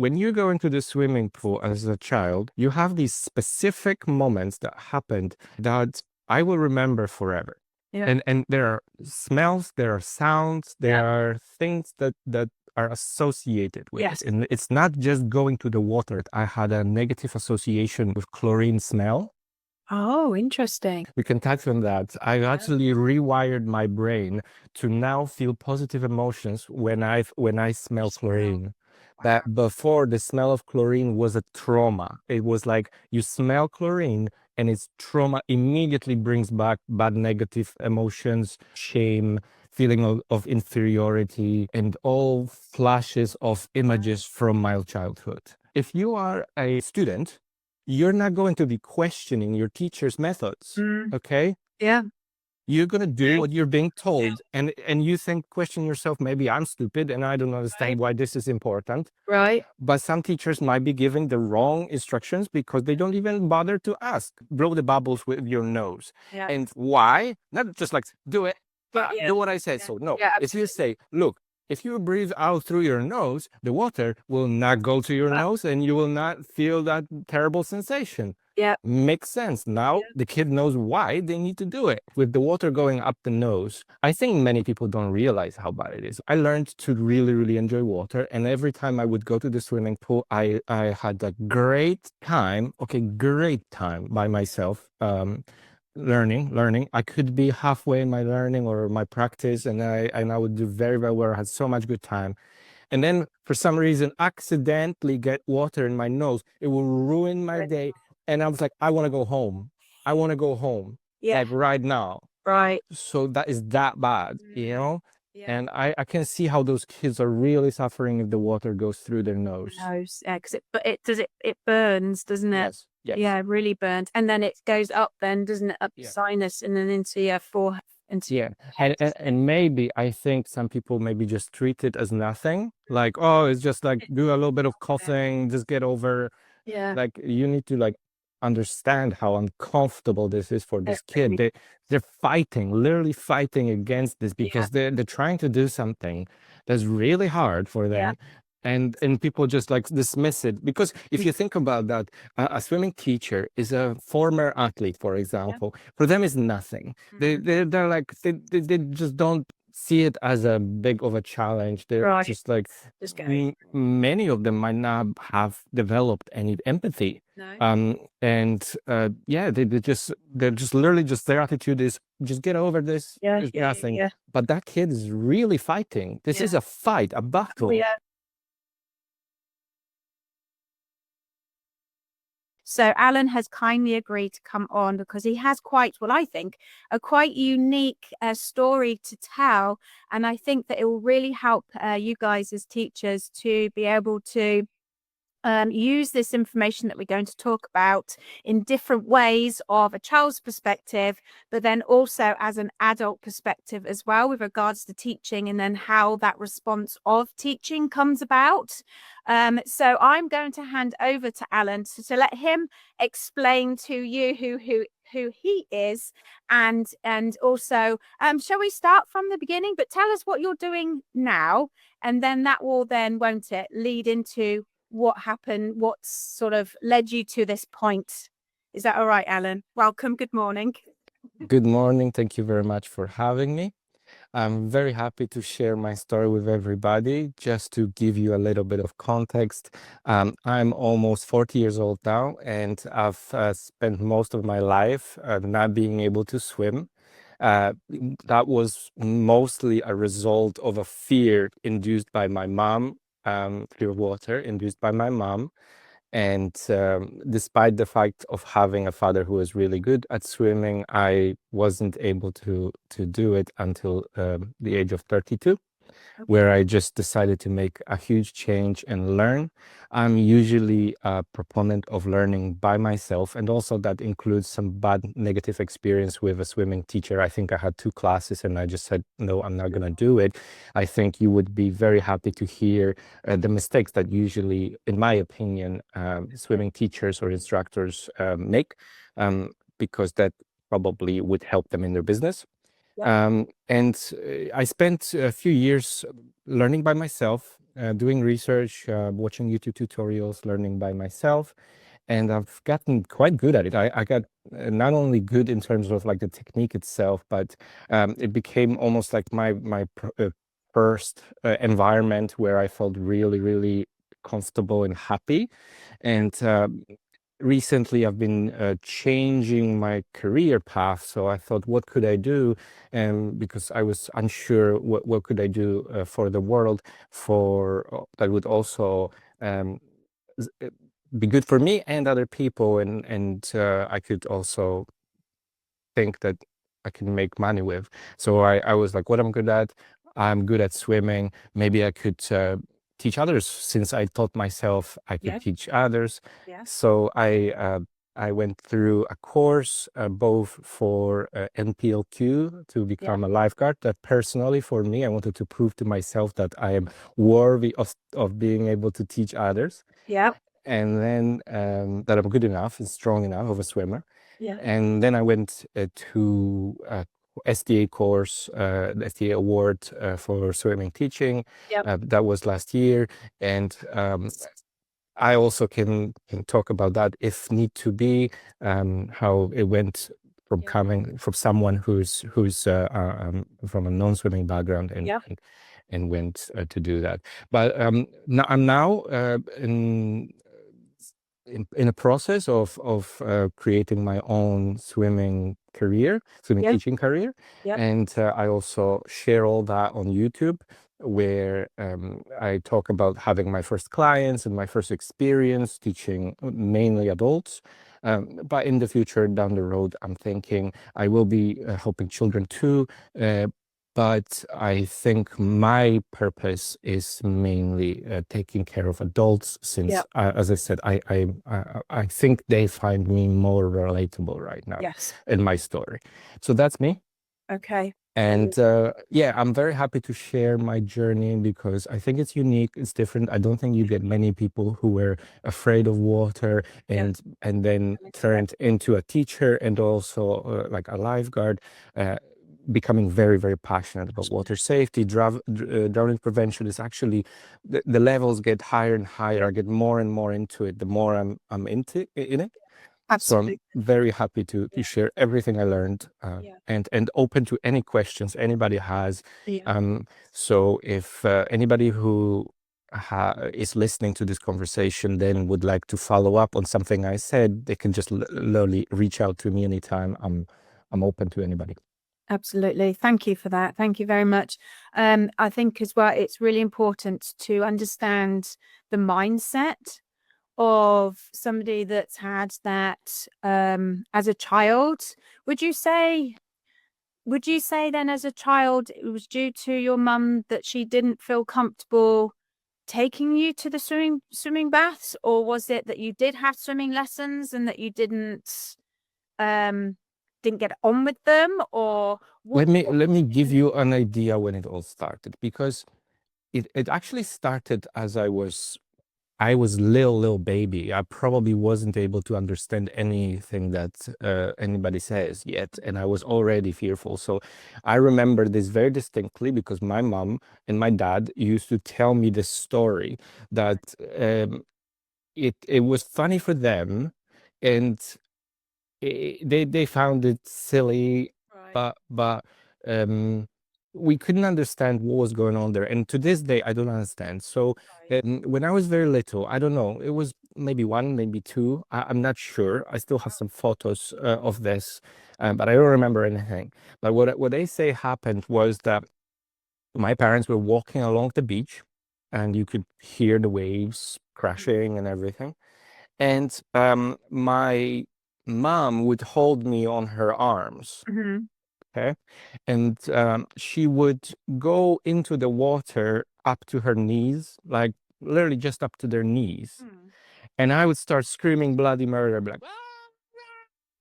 When you go into the swimming pool as a child, you have these specific moments that happened that I will remember forever. Yeah. And there are smells, there are sounds, there are things that are associated with Yes. it. And it's not just going to the water. I had a negative association with chlorine smell. Oh, interesting. We can touch on that. I actually rewired my brain to now feel positive emotions when I smell chlorine. But before, the smell of chlorine was a trauma. It was like you smell chlorine and its trauma immediately brings back bad negative emotions, shame, feeling of inferiority, and all flashes of images from my childhood. If you are a student, you're not going to be questioning your teacher's methods, okay? Yeah. You're going to do what you're being told, and you question yourself, maybe I'm stupid and I don't understand why this is important. Right. But some teachers might be giving the wrong instructions because they don't even bother to ask. Blow the bubbles with your nose. Yeah. And why? Not just like, do it, but do what I said. So no, Yeah, if you say, look, if you breathe out through your nose, the water will not go to your nose and you will not feel that terrible sensation. Yeah. Makes sense. Now the kid knows why they need to do it. With the water going up the nose, I think many people don't realize how bad it is. I learned to really, really enjoy water. And every time I would go to the swimming pool, I had a great time. Okay, great time by myself. Learning. I could be halfway in my learning or my practice, and I would do very, very well. I had so much good time. And then for some reason, accidentally get water in my nose. It will ruin my day. And I was like, I want to go home. I want to go home. Yeah. Like right now. Right. So that is that bad, you know? Yeah. And I can see how those kids are really suffering if the water goes through their nose. Nose, yeah, because it burns, doesn't it? Yes. Yeah, it really burns, and then it goes up, then doesn't it, up your Yeah. sinus and then into your forehead. Yeah, and maybe I think some people maybe just treat it as nothing. Like, oh, it's just like do a little bit of coughing, just get over. Yeah. Like you need to like understand how uncomfortable this is for this kid. They're fighting, literally fighting against this because they're trying to do something that's really hard for them. And people just like dismiss it because if you think about that, a swimming teacher is a former athlete, for example. For them, is nothing. They're like they just don't see it as a big of a challenge. They're just like many of them might not have developed any empathy. No. They're just literally just their attitude is just get over this. It's nothing. Yeah. But that kid is really fighting. This is a fight, a battle. Yeah. So Alan has kindly agreed to come on because he has quite, well, I think, a quite unique story to tell. And I think that it will really help you guys as teachers to be able to use this information that we're going to talk about in different ways of a child's perspective, but then also as an adult perspective as well with regards to teaching and then how that response of teaching comes about. So I'm going to hand over to Alan to let him explain to you who he is and also shall we start from the beginning, but tell us what you're doing now, and then that will then, won't it, lead into what happened, what sort of led you to this point. Is that all right, Alan? Welcome. Good morning. Good morning. Thank you very much for having me. I'm very happy to share my story with everybody. Just to give you a little bit of context, I'm almost 40 years old now, and I've spent most of my life not being able to swim. That was mostly a result of a fear induced by my mom, fear of water induced by my mom. And despite the fact of having a father who was really good at swimming, I wasn't able to do it until the age of 32, where I just decided to make a huge change and learn. I'm usually a proponent of learning by myself, and also that includes some bad negative experience with a swimming teacher. I think I had 2 classes and I just said, no, I'm not going to do it. I think you would be very happy to hear the mistakes that usually, in my opinion, swimming teachers or instructors make, because that probably would help them in their business. Yep. And I spent a few years learning by myself, doing research, watching YouTube tutorials, learning by myself, and I've gotten quite good at it. I got not only good in terms of like the technique itself, but it became almost like my first environment where I felt really, really comfortable and happy. And recently I've been changing my career path. So I thought, what could I do? And because I was unsure what could I do for the world for that would also um, be good for me and other people, and I could also think that I can make money with. So I was like, what I'm good at? I'm good at swimming. Maybe I could teach others, since I taught myself, I could Yes. teach others. Yes. So I went through a course both for NPLQ to Yep. become a lifeguard. That personally for me, I wanted to prove to myself that I am worthy of being able to teach others, Yep. and then that I'm good enough and strong enough of a swimmer. Yeah. And then I went to a SDA course, the SDA award for swimming teaching. Yep. That was last year. And I also can talk about that if need to be, how it went from Yeah. coming from someone who's from a non-swimming background, Yep. and went to do that. But now I'm now in a process of creating my own swimming Yep. teaching career. Yep. And I also share all that on YouTube, where I talk about having my first clients and my first experience teaching mainly adults. But in the future, down the road, I'm thinking I will be helping children too. But I think my purpose is mainly taking care of adults, since, Yep. as I said, I think they find me more relatable right now Yes. in my story. So that's me. Okay. And yeah, I'm very happy to share my journey, because I think it's unique, it's different. I don't think you get many people who were afraid of water Yep. and then turned into a teacher, and also like a lifeguard, becoming very, very passionate about water safety. Drowning prevention is actually, the levels get higher and higher. I get more and more into it the more I'm in it. So I'm Absolutely. very happy to share everything I learned, Yeah. and open to any questions anybody has. Yeah. So if anybody who is listening to this conversation then would like to follow up on something I said, they can just literally reach out to me anytime. I'm open to anybody. Absolutely. Thank you for that. Thank you very much. I think as well, it's really important to understand the mindset of somebody that's had that as a child. Would you say, then as a child it was due to your mum that she didn't feel comfortable taking you to the swimming baths, or was it that you did have swimming lessons and that you didn't get on with them, or what? Let me give you an idea when it all started, because it actually started as I was little baby. I probably wasn't able to understand anything that anybody says yet, and I was already fearful. So I remember this very distinctly, because my mom and my dad used to tell me this story that it was funny for them, and they found it silly, Right. but um, we couldn't understand what was going on there. And to this day, I don't understand. So Right. when I was very little, I don't know, it was maybe one, maybe two. I'm not sure. I still have some photos of this, but I don't remember anything. But what they say happened was that my parents were walking along the beach, and you could hear the waves crashing and everything. And my mom would hold me on her arms, Mm-hmm. okay? And she would go into the water up to her knees, like literally just up to their knees. Hmm. And I would start screaming bloody murder, be like,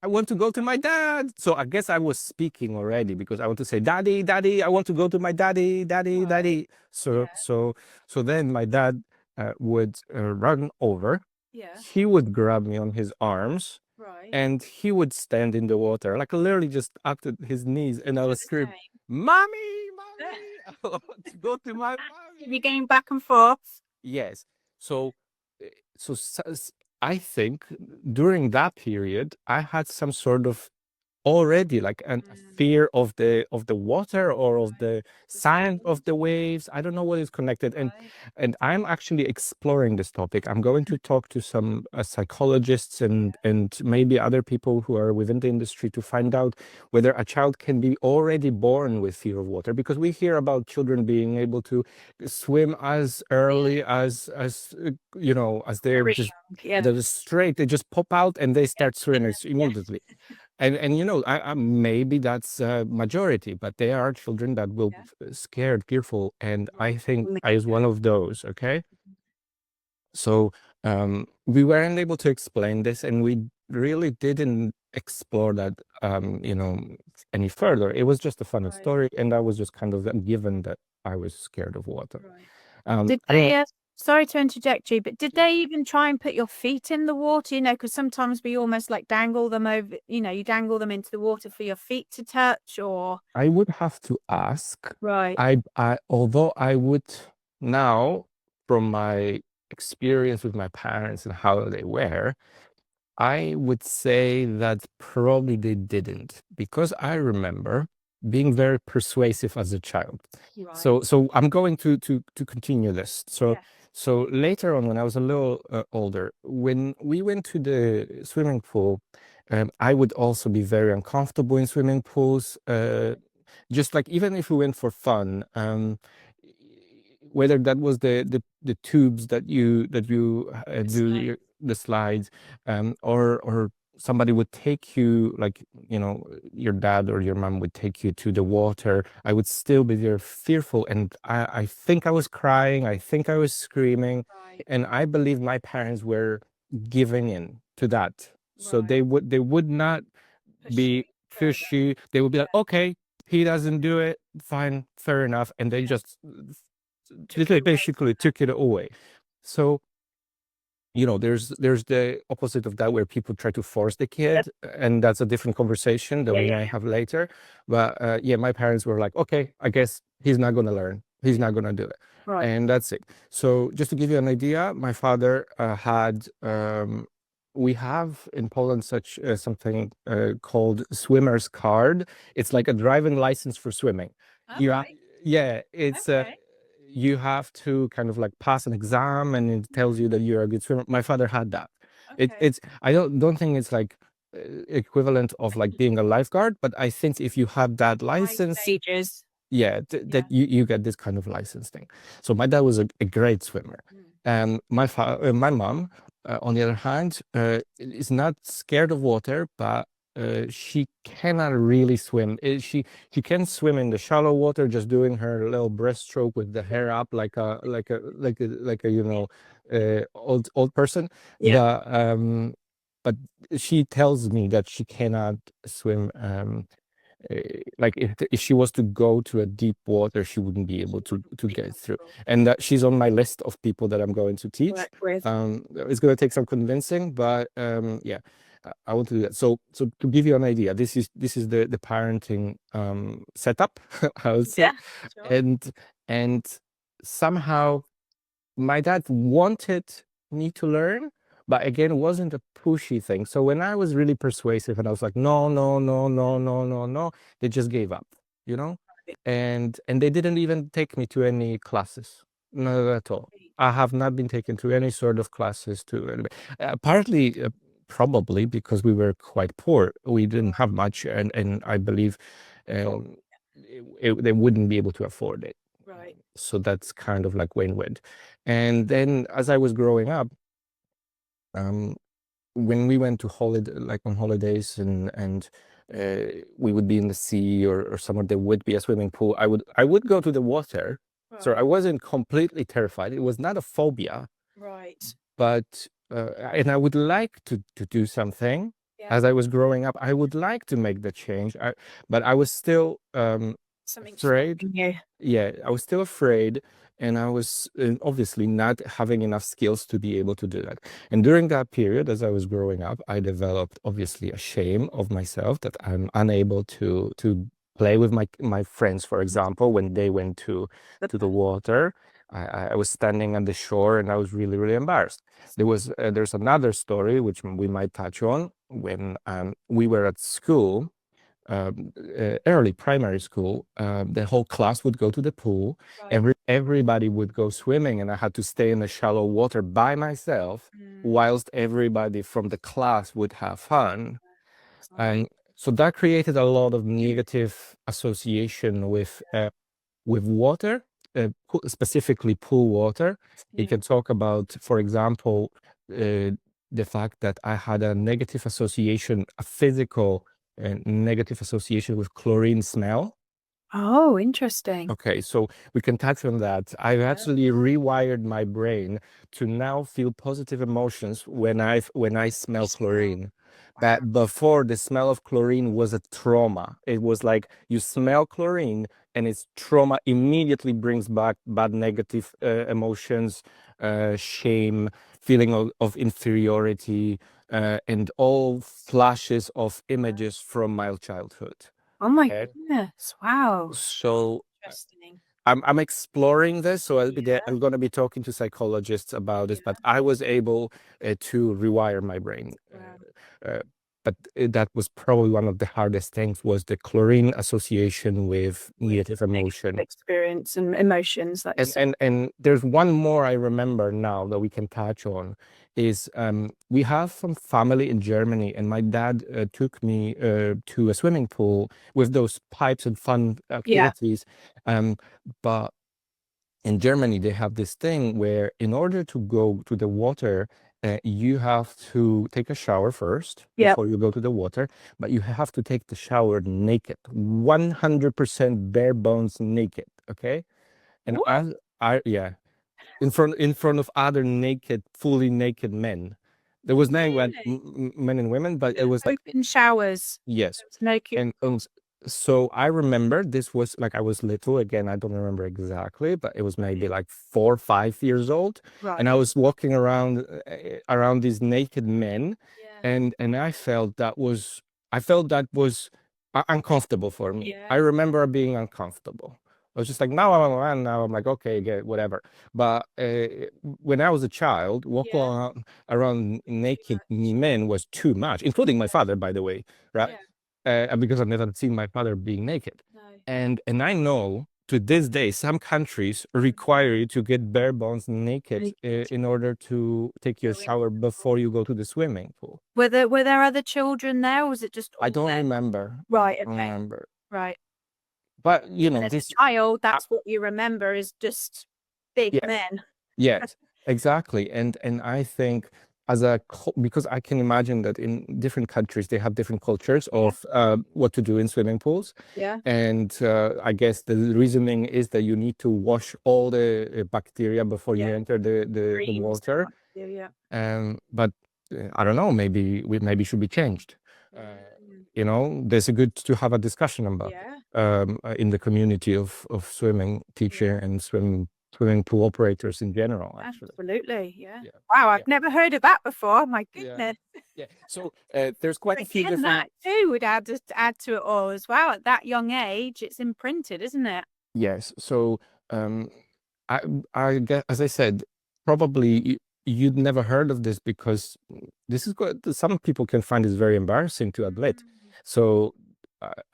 I want to go to my dad. So I guess I was speaking already, because I want to say, Daddy, Daddy, I want to go to my daddy, Daddy, Right. Daddy. So Yeah. so so then my dad would run over. Yeah. He would grab me on his arms, Right. and he would stand in the water, like literally just up to his knees, and I Do was the screaming, same. "Mommy, mommy! I want to go to my You're mommy." going back and forth. Yes. So, eh, I think during that period, I had some sort of already like a fear of the water or of Right. the The sound of sound. the waves. I don't know what is connected, Right. and I'm actually exploring this topic. I'm going to talk to some psychologists and maybe other people who are within the industry to find out whether a child can be already born with fear of water, because we hear about children being able to swim as early as you know, as they're Very just young. Yeah. they're straight, they just pop out and they start swimming Yeah. immediately. And you know, maybe that's a majority, but there are children that will Yeah. scared, fearful, and I Right. think From the I was one get-go. of those. Okay, so we weren't able to explain this, and we really didn't explore that, you know, any further. It was just a funny Right. story, and I was just kind of given that I was scared of water. Right. Did I they, don't. sorry to interject you, but did they even try and put your feet in the water? You know, because sometimes we almost like dangle them over, you know, you dangle them into the water for your feet to touch or. I would have to ask. Right. Although I would now, from my experience with my parents and how they were, I would say that probably they didn't, because I remember being very persuasive as a child. Right. So I'm going to continue this. Yeah. So later on, when I was a little older, when we went to the swimming pool, I would also be very uncomfortable in swimming pools. Just like even if we went for fun, whether that was the tubes that you The do slide. the slides, or somebody would take you, like, you know, your dad or your mom would take you to the water, I would still be very fearful, and I think I was crying, I think I was screaming, Right. and I believe my parents were giving in to that. So Right. they would not Push you be further. pushy. They would be like, Yeah. okay, he doesn't do it, fine, fair enough, and they Yeah. just Took it away from basically took it away. So, you know, there's the opposite of that, where people try to force the them. kid, and that's a different conversation that Yeah. we Yeah. might have later. But yeah, my parents were like, okay, I guess he's not gonna learn, he's Yeah. not gonna do it, Right. and that's it. So just to give you an idea, my father had we have in Poland such something called swimmer's card. It's like a driving license for swimming. All You right. Yeah, it's Okay. you have to kind of like pass an exam, and it tells you that you're a good swimmer. My father had that. Okay. It's I don't think it's like equivalent of like being a lifeguard, but I think if you have that High license, stages. yeah, Yeah. that you get this kind of license thing. So my dad was a great swimmer, Mm. and my mom, on the other hand, is not scared of water, but she cannot really swim. She can swim in the shallow water, just doing her little breaststroke with the hair up, like a you know, old person. Yeah. But she tells me that she cannot swim. uh, like if she was to go to a deep water, she wouldn't be able She wouldn't to be get through. comfortable. And she's on my list of people that I'm going to teach. Work with. It's going to take some convincing, but yeah, I want to do that. So to give you an idea, this is the parenting setup, I would say, Yeah. Sure. and somehow my dad wanted me to learn, but again, it wasn't a pushy thing. So when I was really persuasive and I was like, no, no, no, no, no, no, no, they just gave up, you know? And they didn't even take me to any classes, not at all. I have not been taken to any sort of classes partly probably because we were quite poor. We didn't have much, and I believe um, they wouldn't be able to afford it. Right. So that's kind of like win-win. And then as I was growing up, um, when we went to holiday, like on holidays, and we would be in the sea, or somewhere there would be a swimming pool, I would go to the water. So I Right. wasn't completely terrified. It was not a phobia, Right. but and I would like to do something. Yeah. As I was growing up, I would like to make the change. But I was still Something afraid. stopping you. Yeah, I was still afraid, and I was obviously not having enough skills to be able to do that. And during that period, as I was growing up, I developed obviously a shame of myself that I'm unable to play with my friends, for example, when they went to the water. I was standing on the shore and I was really, really embarrassed. There's another story which we might touch on when we were at school, early primary school. The whole class would go to the pool. Right. Everybody would go swimming, and I had to stay in the shallow water by myself, whilst everybody from the class would have fun. And so that created a lot of negative association with water, specifically pool water. You can talk about, for example, the fact that I had a negative association, a physical negative association with chlorine smell. Oh, interesting. Okay, so we can touch on that. I've actually rewired my brain to now feel positive emotions when I smell chlorine. But before, the smell of chlorine was a trauma. It was like you smell chlorine and it's trauma immediately brings back bad negative emotions, shame, feeling of inferiority, and all flashes of images from my childhood. Oh my Okay. goodness. Wow. So Interesting. I'm exploring this, so Yeah. I'm going to be talking to psychologists about this, but I was able to rewire my brain. Wow. Uh, but that was probably one of the hardest things, was the chlorine association with With negative negative emotion. experience and emotions, like you said. And there's one more I remember now that we can touch on is we have some family in Germany, and my dad took me to a swimming pool with those pipes and fun Yeah. activities. But in Germany, they have this thing where in order to go to the water, you have to take a shower first Yeah. before you go to the water, but you have to take the shower naked, 100% bare bones naked. Okay. And What? yeah, in front of other naked, fully naked men. There was no Really? men and women, but it was like, Open showers. yes. There's no cute. And so I remember this was like, I was little again. I don't remember exactly, but it was maybe like 4 or 5 years old, Right. and I was walking around these naked men, Yeah. and I felt that was uncomfortable for me. Yeah. I remember being uncomfortable. I was just like, now I'm like, okay, get whatever. But when I was a child, walking Yeah. around Too naked much. men was too much, including my father, by the way, right? Yeah. Because I've never seen my father being naked. No. And I know to this day, some countries require you to get bare bones naked in order to take your Go in. shower before you go to the swimming pool. Were there other children there, or was it just I all don't men? remember. Right. I don't Okay. remember. Right. But you know, And as this, a child, uh, that's what you remember is just big yes, men. yes, exactly. And I think because I can imagine that in different countries they have different cultures Yeah. of what to do in swimming pools. Yeah. And I guess the reasoning is that you need to wash all the bacteria before you Yeah. enter the Dreams. water. Yeah. But I don't know, maybe should be changed. Mm. You know, there's a good to have a discussion about it, Yeah. in the community of swimming teacher Yeah. and swimming pool operators in general, actually. Absolutely. Yeah. Yeah. Wow, Yeah. I've never heard of that before. My Yeah. goodness. Yeah. So there's quite a few Again, different. that too would add to it all as well. At that young age, it's imprinted, isn't it? Yes. So um, I I guess, as I said, probably you'd never heard of this because this is good. Some people can find this very embarrassing to admit. Mm. So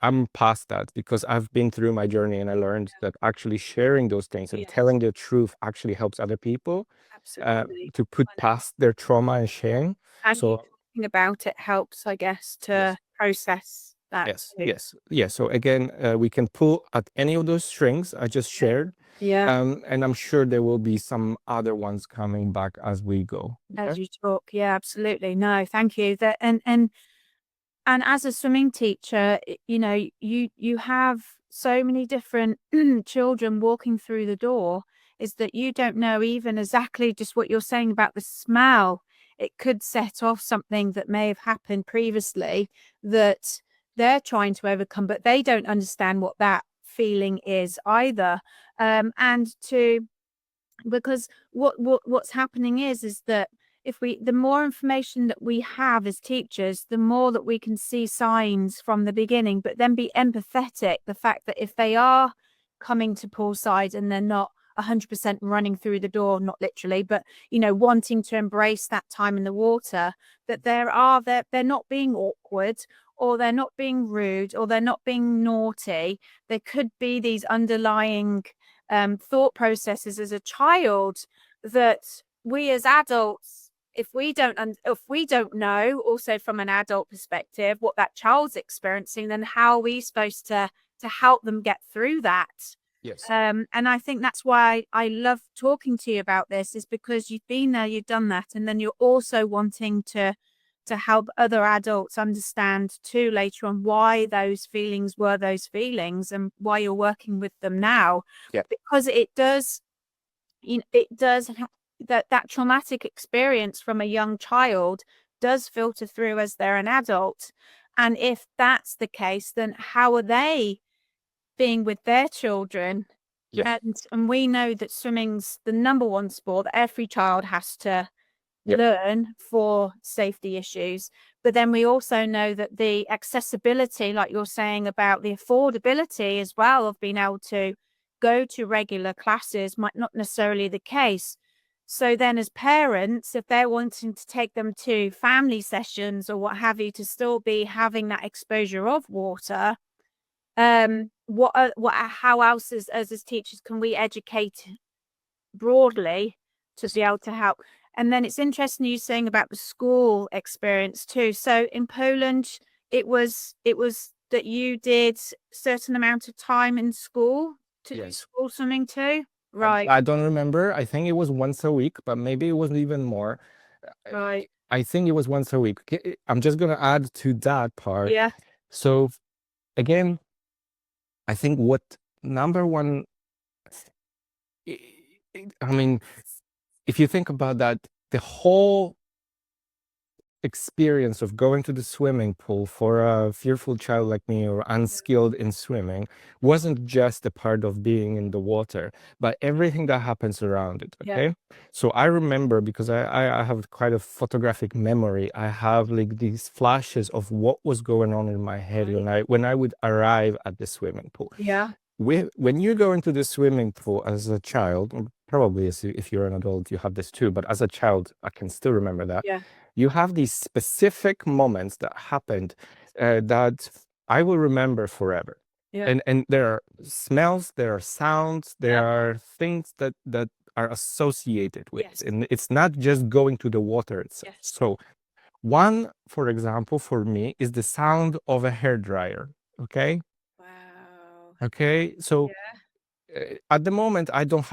I'm past that because I've been through my journey and I learned that actually sharing those things and Yes, telling the truth actually helps other people absolutely. to put past their trauma and shame. And you So talking about it helps, I guess, yes. to process that Yes, too. yes, yes. So again, we can pull at any of those strings I just shared, Yeah, and I'm sure there will be some other ones coming back as we go. as Okay? you talk. Yeah, absolutely. No, thank you. That and as a swimming teacher, you have so many different children walking through the door, is that you don't know even exactly just what you're saying about the smell. It could set off something that may have happened previously that they're trying to overcome, but they don't understand what that feeling is either. And to because what's happening is that if we the more information that we have as teachers, the more that we can see signs from the beginning, but then be empathetic. The fact that if they are coming to poolside and they're not 100% running through the door, not literally, but wanting to embrace that time in the water, that they're not being awkward, or they're not being rude, or they're not being naughty. There could be these underlying thought processes as a child that we as adults, if we don't know also from an adult perspective what that child's experiencing, then how are we supposed to help them get through that? Yes. And I think that's why I love talking to you about this, is because you've been there, you've done that, and then you're also wanting to help other adults understand too later on why those feelings were those feelings and why you're working with them now. Yeah. Because it does that traumatic experience from a young child does filter through as they're an adult. And if that's the case, then how are they being with their children? Yeah. And we know that swimming's the number one sport that every child has to Yeah. learn for safety issues. But then we also know that the accessibility, like you're saying about the affordability as well, of being able to go to regular classes might not necessarily the case. So then as parents, if they're wanting to take them to family sessions or what have you, to still be having that exposure of water, how else as teachers can we educate broadly to be able to help? And then it's interesting you saying about the school experience too. So in Poland, it was that you did certain amount of time in school to do Yes. school swimming too, right? I don't remember. I think it was once a week, but maybe it was even more. Right. I think it was once a week. I'm just gonna add to that part. Yeah. So again, I think what number one, I mean, if you think about that, the whole experience of going to the swimming pool for a fearful child like me or unskilled in swimming wasn't just a part of being in the water, but everything that happens around it. Yeah. Okay. So I remember, because I have quite a photographic memory, I have like these flashes of what was going on in my head Right. when I would arrive at the swimming pool. Yeah. When you go into the swimming pool as a child, probably if you're an adult, you have this too, but as a child, I can still remember that. Yeah. You have these specific moments that happened that I will remember forever. Yeah. And there are smells, there are sounds, there Yeah. are things that are associated with it. Yes. And it's not just going to the water itself. Yes. So one, for example, for me, is the sound of a hair dryer. Okay. Wow. Okay. So Yeah. at the moment I don't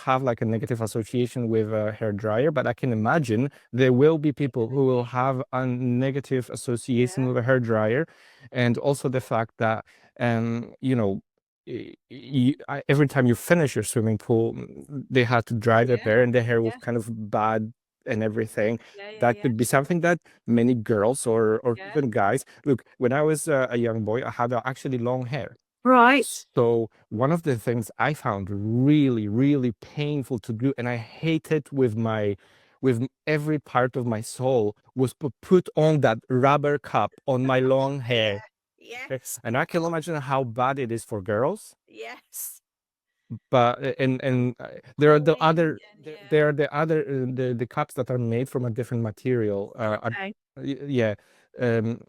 have like a negative association with a hair dryer, but I can imagine there will be people who will have a negative association Yeah. with a hair dryer. And also the fact that you know every time you finish your swimming pool, they had to dry their Yeah. hair and their hair was Yeah. kind of bad and everything. Yeah. Yeah. That Yeah. could be something that many girls or Yeah. even guys, look, when I was a young boy, I had actually long hair. Right. So one of the things I found really, really painful to do, and I hated with every part of my soul, was to put on that rubber cup on my long hair. Yeah. Okay? Yes. And I can imagine how bad it is for girls. Yes. But there are the Chlorine other and there are the other the cups that are made from a different material. okay. Yeah. Um,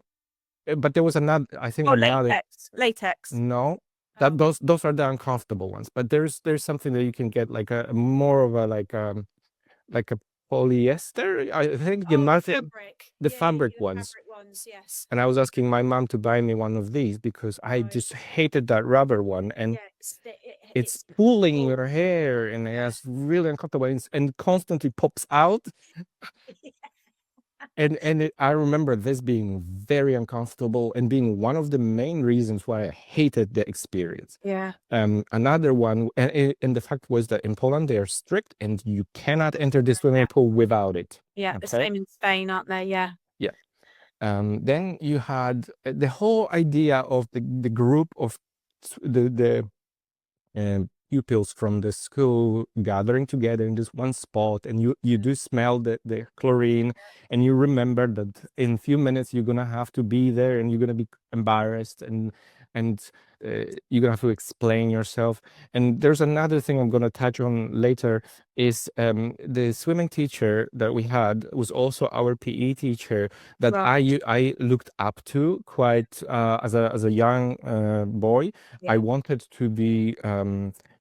but there was another, I think Oh, another. latex. Latex. No, that Oh, those are the uncomfortable ones. But there's something that you can get like a more of a like a polyester. I think oh, the not fabric. the Yeah, yeah, fabric yeah, the ones. fabric ones. Yes. And I was asking my mom to buy me one of these because I Right. just hated that rubber one, and Yeah. it's It's pulling your pulls. hair, and Yeah. it's really uncomfortable, and constantly pops out. I remember this being very uncomfortable and being one of the main reasons why I hated the experience. Yeah. Another one, and the fact was that in Poland they are strict, and you cannot enter the Yeah. swimming pool without it. Yeah. The Okay, same in Spain, aren't they? Yeah. yeah. Then you had the whole idea of the group of the pupils from the school gathering together in this one spot, and you do smell the chlorine, and you remember that in a few minutes you're gonna have to be there, and you're gonna be embarrassed, and you're gonna have to explain yourself. And there's another thing I'm gonna touch on later is the swimming teacher that we had was also our PE teacher that Right. I looked up to quite as a young boy. I Yeah. wanted to be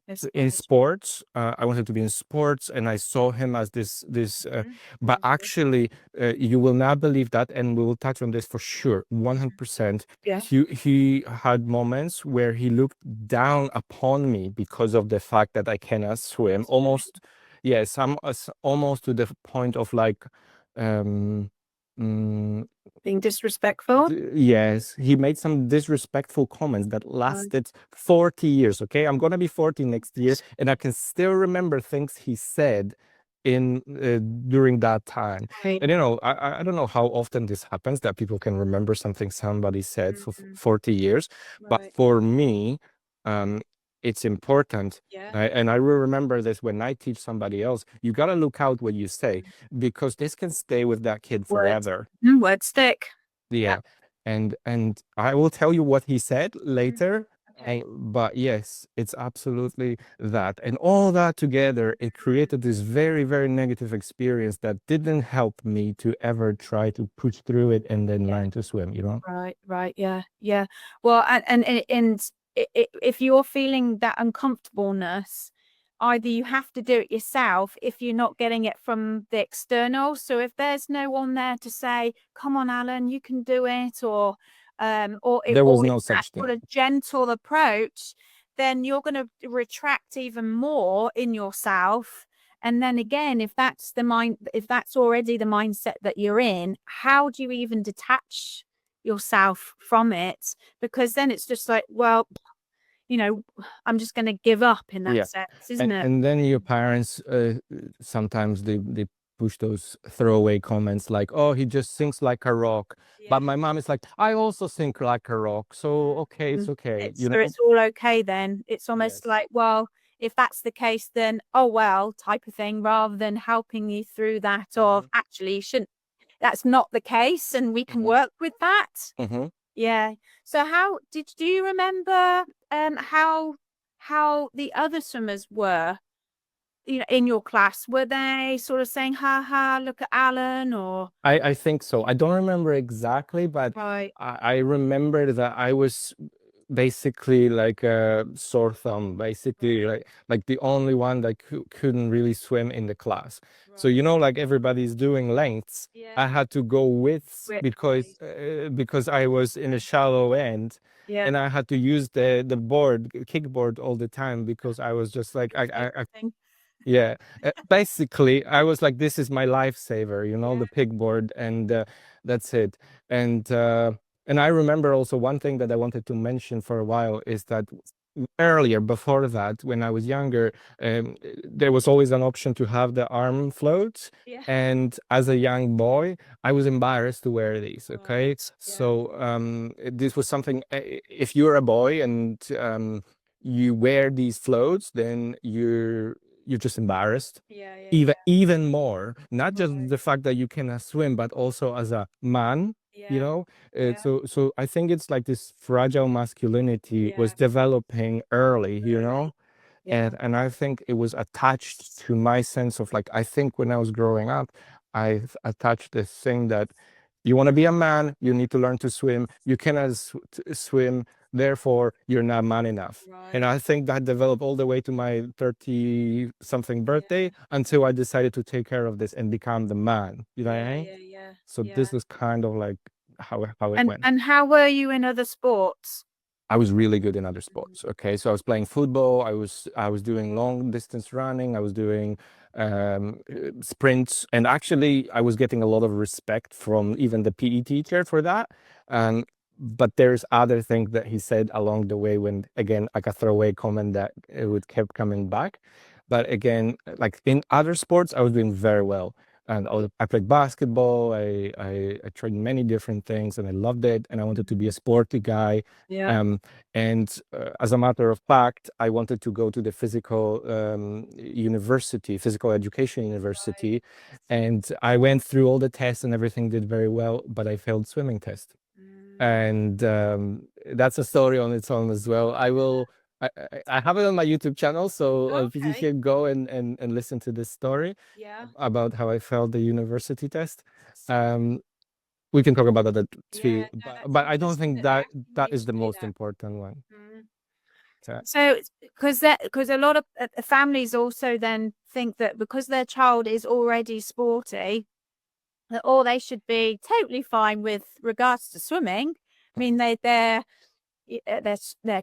This in sport. sports. I wanted to be in sports, and I saw him as this. But Amazing. actually, you will not believe that, and we will touch on this for sure, 100%. Yeah. He had moments where he looked down upon me because of the fact that I cannot swim. Almost, yes, almost to the point of like, um, mm, Being disrespectful. yes, he made some disrespectful comments that Right. lasted 40 years. Okay, I'm gonna be 40 next year, and I can still remember things he said in during that time. Right. And I don't know how often this happens that people can remember something somebody said for Mhm. 40 years, but Right. for me, um, it's important. Yeah. And I will remember this when I teach somebody else. You gotta look out what you say, because this can stay with that kid Words. forever. Word stick. Yeah. Yeah. And I will tell you what he said Mhm. later. Okay. But yes, it's absolutely that. And all that together, it created this very, very negative experience that didn't help me to ever try to push through it and then Yeah. learn to swim, you know? Right, right, yeah, yeah. Well, if you're feeling that uncomfortableness, either you have to do it yourself if you're not getting it from the external. So if there's no one there to say, "Come on, Alan, you can do it," There was or no it's that such sort thing. of gentle approach, then you're going to retract even more in yourself. And then again, if that's already the mindset that you're in, how do you even detach yourself from it? Because then it's just like, well, I'm just going to give up in that Yeah. sense, isn't it? And then your parents sometimes they push those throwaway comments like, "Oh, he just sings like a rock." But Yeah. my mom is like, "I also sing like a rock, so okay, it's Mm. okay," It's you so know? it's all okay then. It's almost Yes. like, well, if that's the case, then oh well, type of thing, rather than helping you through that of Mhm, actually you shouldn't that's not the case and we can mhm, work with that. mhm. Yeah. So do you remember how the other swimmers were, in your class? Were they sort of saying, ha ha, look at Alan or I think so. I don't remember exactly, but right, I remember that I was basically like a sore thumb, basically right, like the only one that couldn't really swim in the class. So right. like everybody's doing lengths, Yeah. I had to go widths Which because I was in a shallow end, yeah, and I had to use the board, kickboard all the time because I was just like your favorite thing. yeah, basically, I was like, "This is my lifesaver," Yeah. the pigboard, and that's it. And and I remember also one thing that I wanted to mention for a while is that earlier, before that, when I was younger, there was always an option to have the arm floats. Yeah. And as a young boy, I was embarrassed to wear these. Right. Okay, Yeah. so this was something. If you're a boy and you wear these floats, then you're just embarrassed Yeah, yeah, yeah. even more, not just Right. the fact that you cannot swim, but also as a man, you Yeah. know Yeah. so I think it's like this fragile masculinity was Yeah. developing early, Early. Yeah. and I think it was attached to my sense of like, I think when I was growing up, I attached this thing that you want to be a man, you need to learn to swim. You cannot swim, therefore you're not man enough. And Right. I think that developed all the way to my 30 something Yeah. birthday until I decided to take care of this and become the man. You know what I Yeah, mean? yeah, yeah. So Yeah. this is kind of like how it went. And how were you in other sports? I was really good in other Mhm. sports. Okay, so I was playing football. I was doing long distance running. I was doing sprints, and actually, I was getting a lot of respect from even the PE teacher for that. And but there's other things that he said along the way when, again, like a throwaway comment that it would kept coming back. But again, like in other sports, I was doing very well. And I played basketball. I tried many different things, and I loved it. And I wanted to be a sporty guy. Yeah. And as a matter of fact, I wanted to go to the physical university, physical education university, and I went through all the tests and everything did very well, but I failed swimming test. And that's a story on its own as well. I have it on my YouTube channel, so you Okay. can go and listen to this story Yeah. about how I failed the university test. Um, we can talk about that Yeah. too, No, that's but I don't interesting think that they're that asking that you is to the do most that. important one. Mm. So, So, because a lot of families also then think that because their child is already sporty, that all they should be totally fine with regards to swimming. I mean, they're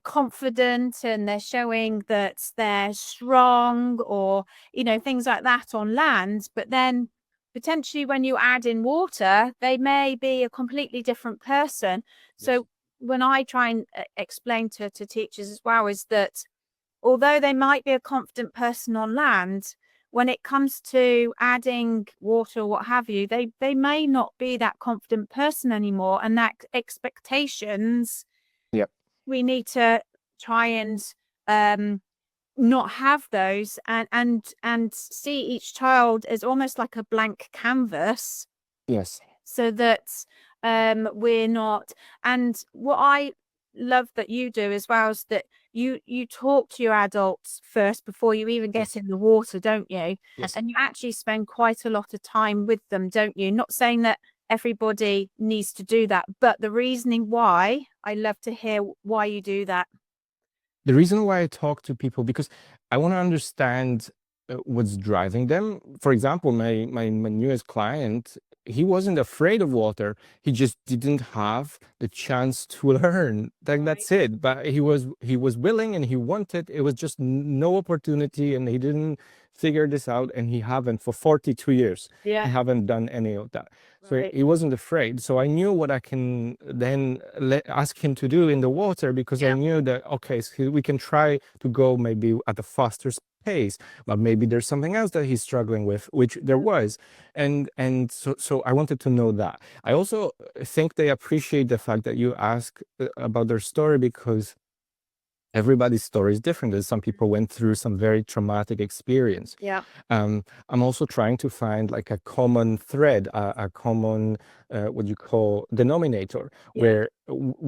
confident and they're showing that they're strong, or things like that on land. But then potentially when you add in water, they may be a completely different person. yes, So when I try and explain to teachers as well, is that although they might be a confident person on land, when it comes to adding water or what have you, they may not be that confident person anymore, and that expectations, yeah, we need to try and um not have those, and see each child as almost like a blank canvas, yes, so that we're not. And what I love that you do as well is that you talk to your adults first before you even get yes, in the water, don't you? yes. And you actually spend quite a lot of time with them, don't you? Not saying that everybody needs to do that, but the reasoning why, I love to hear why you do that. The reason why I talk to people, because I want to understand what's driving them. For example, my newest client, he wasn't afraid of water. He just didn't have the chance to learn. Like, Right. that's it. But he was willing and he wanted. It was just no opportunity, and he didn't figure this out. And he haven't for 42 years. He Yeah. haven't done any of that. So Right. he wasn't afraid. So I knew what I can then ask him to do in the water, because I Yeah. knew that, okay, so we can try to go maybe at a faster pace, but maybe there's something else that he's struggling with, which there was. And so I wanted to know that. I also think they appreciate the fact that you ask about their story, because everybody's story is different. There's some people went through some very traumatic experience. Yeah. I'm also trying to find like a common thread, a common what you call denominator, Yeah. where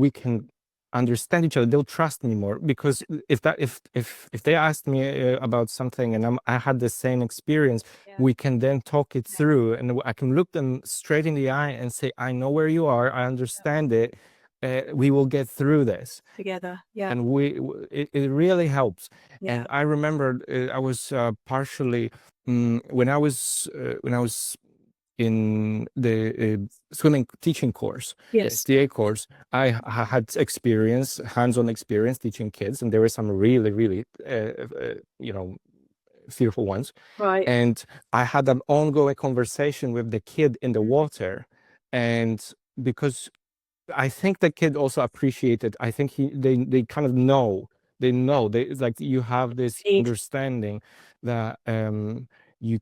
we can understand each other. They'll trust me more, because if they asked me about something and I had the same experience, Yeah. we can then talk it through, and I can look them straight in the eye and say, I know where you are, I understand it. We will get through this. Together. Yeah. And it really helps. Yeah. And I remember I was partially when I was in the swimming teaching course, the Yes. STA course. I had experience, hands-on experience teaching kids, and there were some really, really fearful ones. Right. And I had an ongoing conversation with the kid in the water, and because I think the kid also appreciated. I think they kind of know. They know. It's like you have this Indeed. understanding that you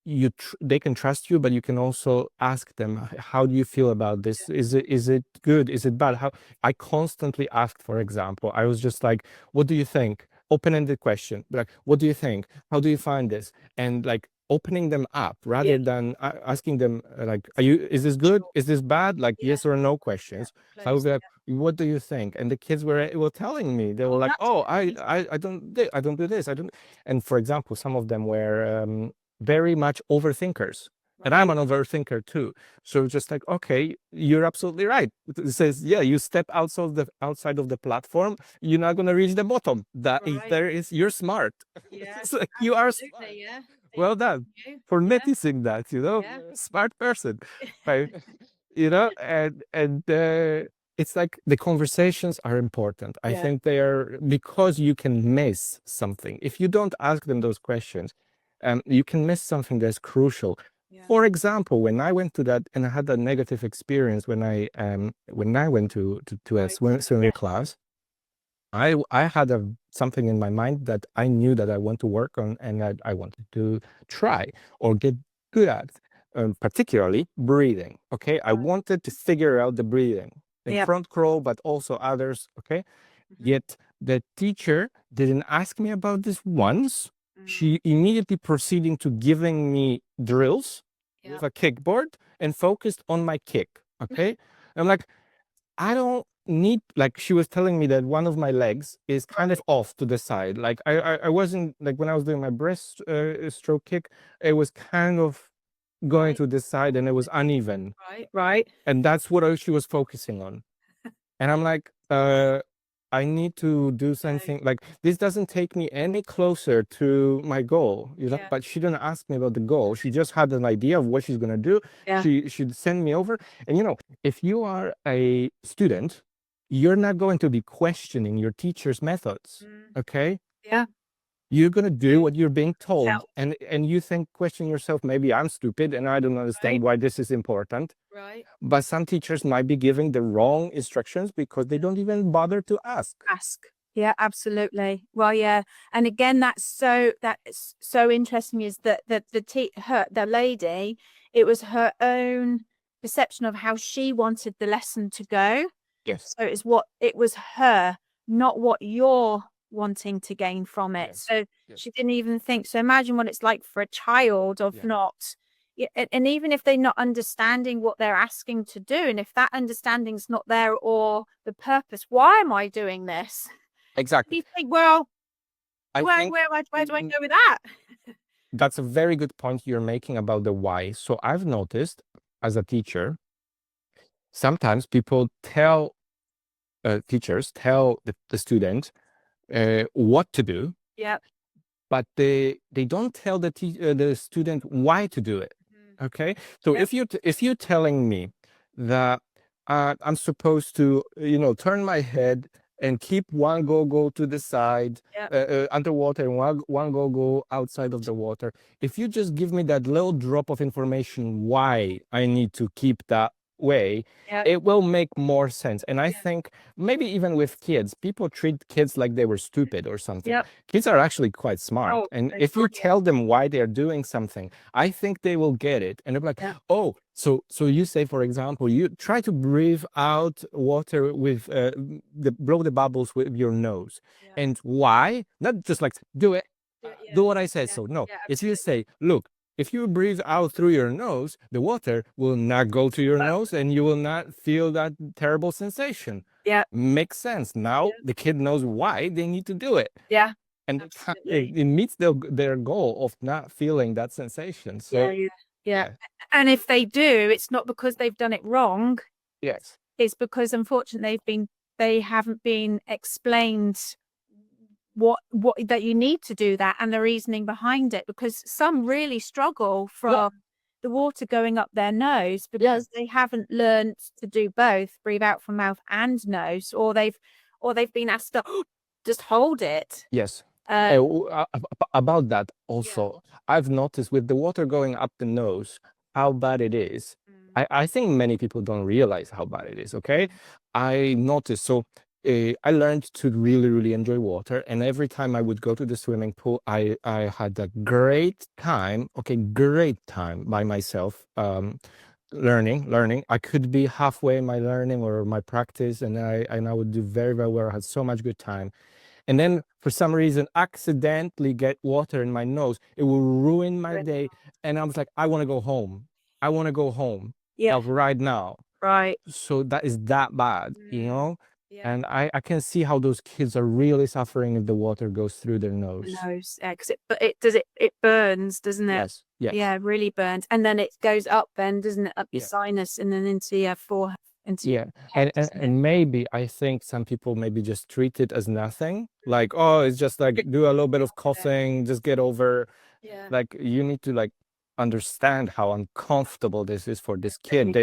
you they can trust you, but you can also ask them, how do you feel about this? Is it good? Is it bad? How I constantly asked, for example, I was just like, what do you think? Open-ended question. Like, what do you think? How do you find this? And like opening them up Yeah. rather than asking them like, is this good? Is this bad? Like Yeah. yes or no Yeah. questions. I would Close. be like, what do you think? And the kids were telling me. They were Oh, like, that's oh, great. I don't do this. I don't. And for example, some of them were very much overthinkers. And I'm Right. an overthinker too. So just like, okay, you're absolutely right. It says, yeah, you step outside of the platform, you're not gonna reach the bottom. That is, Right. there is, you're smart. Yeah. It's like, you are smart. Absolutely. Yeah. They Well believe done in you. for Yeah. noticing that. Yeah. You're a smart person. Right? And it's like the conversations are important. I Yeah. think they are, because you can miss something if you don't ask them those questions. You can miss something that's crucial. Yeah. For example, when I went to that and I had a negative experience when I went to a Right. swimming class, I had something in my mind that I knew that I want to work on, and I wanted to try or get good at, particularly breathing. Okay, I wanted to figure out the breathing in Yep. front crawl, but also others. Okay, yet the teacher didn't ask me about this once. She immediately proceeding to giving me drills with Yep. a kickboard and focused on my kick. Okay, I'm like, I don't need, like, she was telling me that one of my legs is kind of off to the side. Like I wasn't, like, when I was doing my breast stroke kick, it was kind of going Right. to this side and it was uneven. Right. Right. And that's what she was focusing on. And I'm like, I need to do something, like, this doesn't take me any closer to my goal, you know. Yeah. But she didn't ask me about the goal. She just had an idea of what she's gonna do. Yeah. She should send me over. And you know, if you are a student, you're not going to be questioning your teacher's methods. Okay, Yeah. you're gonna do what you're being told, Help. and you think, question yourself, maybe I'm stupid and I don't understand Right. why this is important. Right. But some teachers might be giving the wrong instructions because they don't even bother to ask. Yeah, absolutely. Well, yeah, and again, that's so interesting is that the lady, it was her own perception of how she wanted the lesson to go. Yes. So it was her, not what you're wanting to gain from it. Yes. So Yes. she didn't even think. So imagine what it's like for a child of Yeah. not, and even if they're not understanding what they're asking to do, and if that understanding's not there or the purpose, why am I doing this? Exactly. You think, well, I where think do I go with that? that's a very good point you're making about the why. So I've noticed as a teacher, sometimes people tell teachers tell the student what to do, Yeah. but they don't tell the student why to do it. Okay, so Yep. if you're telling me that I'm supposed to, you know, turn my head and keep one go to the side Yep. underwater, and one go outside of the water, if you just give me that little drop of information why I need to keep that way, Yep. it will make more sense. And I Yeah. think maybe even with kids, people treat kids like they were stupid or something. Yep. Kids are actually quite smart. Oh, And they're if you brilliant. tell them why they're doing something, I think they will get it. And they're like, Yeah. oh, so you say, for example, you try to breathe out water with blow the bubbles with your nose. Yeah. And why? Not just like do it, Yeah. do what I say. Yeah. So no, Yeah. if you say, look, if you breathe out through your nose, the water will not go to your nose and you will not feel that terrible sensation. Yeah. Makes sense. Now Yeah. the kid knows why they need to do it. Yeah. And Absolutely. it meets their goal of not feeling that sensation. So Yeah. yeah. And if they do, it's not because they've done it wrong. Yes. It's because unfortunately they haven't been explained what that you need to do that and the reasoning behind it, because some really struggle from the water going up their nose because they haven't learned to do both, breathe out from mouth and nose, or they've been asked to just hold it. Yes. Uh, About that also, I've noticed with the water going up the nose, how bad it is. I think many people don't realize how bad it is. Okay, I noticed. So I learned to really, really enjoy water, and every time I would go to the swimming pool, I had a great time. Okay, great time by myself. Learning. I could be halfway in my learning or my practice, and I would do very, very well. I had so much good time. And then for some reason, accidentally get water in my nose. It will ruin my day. And I was like, I want to go home. I want to go home. Yeah. Like right now. Right. So that is that bad, you know? Yeah. And I can see how those kids are really suffering if the water goes through their nose. Nose, because it burns, doesn't it? Yes. Yes. Yeah, really burns, and then it goes up, then doesn't it, up your Yeah. sinus and then into your forehead, into your head, doesn't it? And maybe I think some people maybe just treat it as nothing. Like, oh, it's just like do a little bit of coughing, just get over. Yeah. Like you need to like understand how uncomfortable this is for this kid.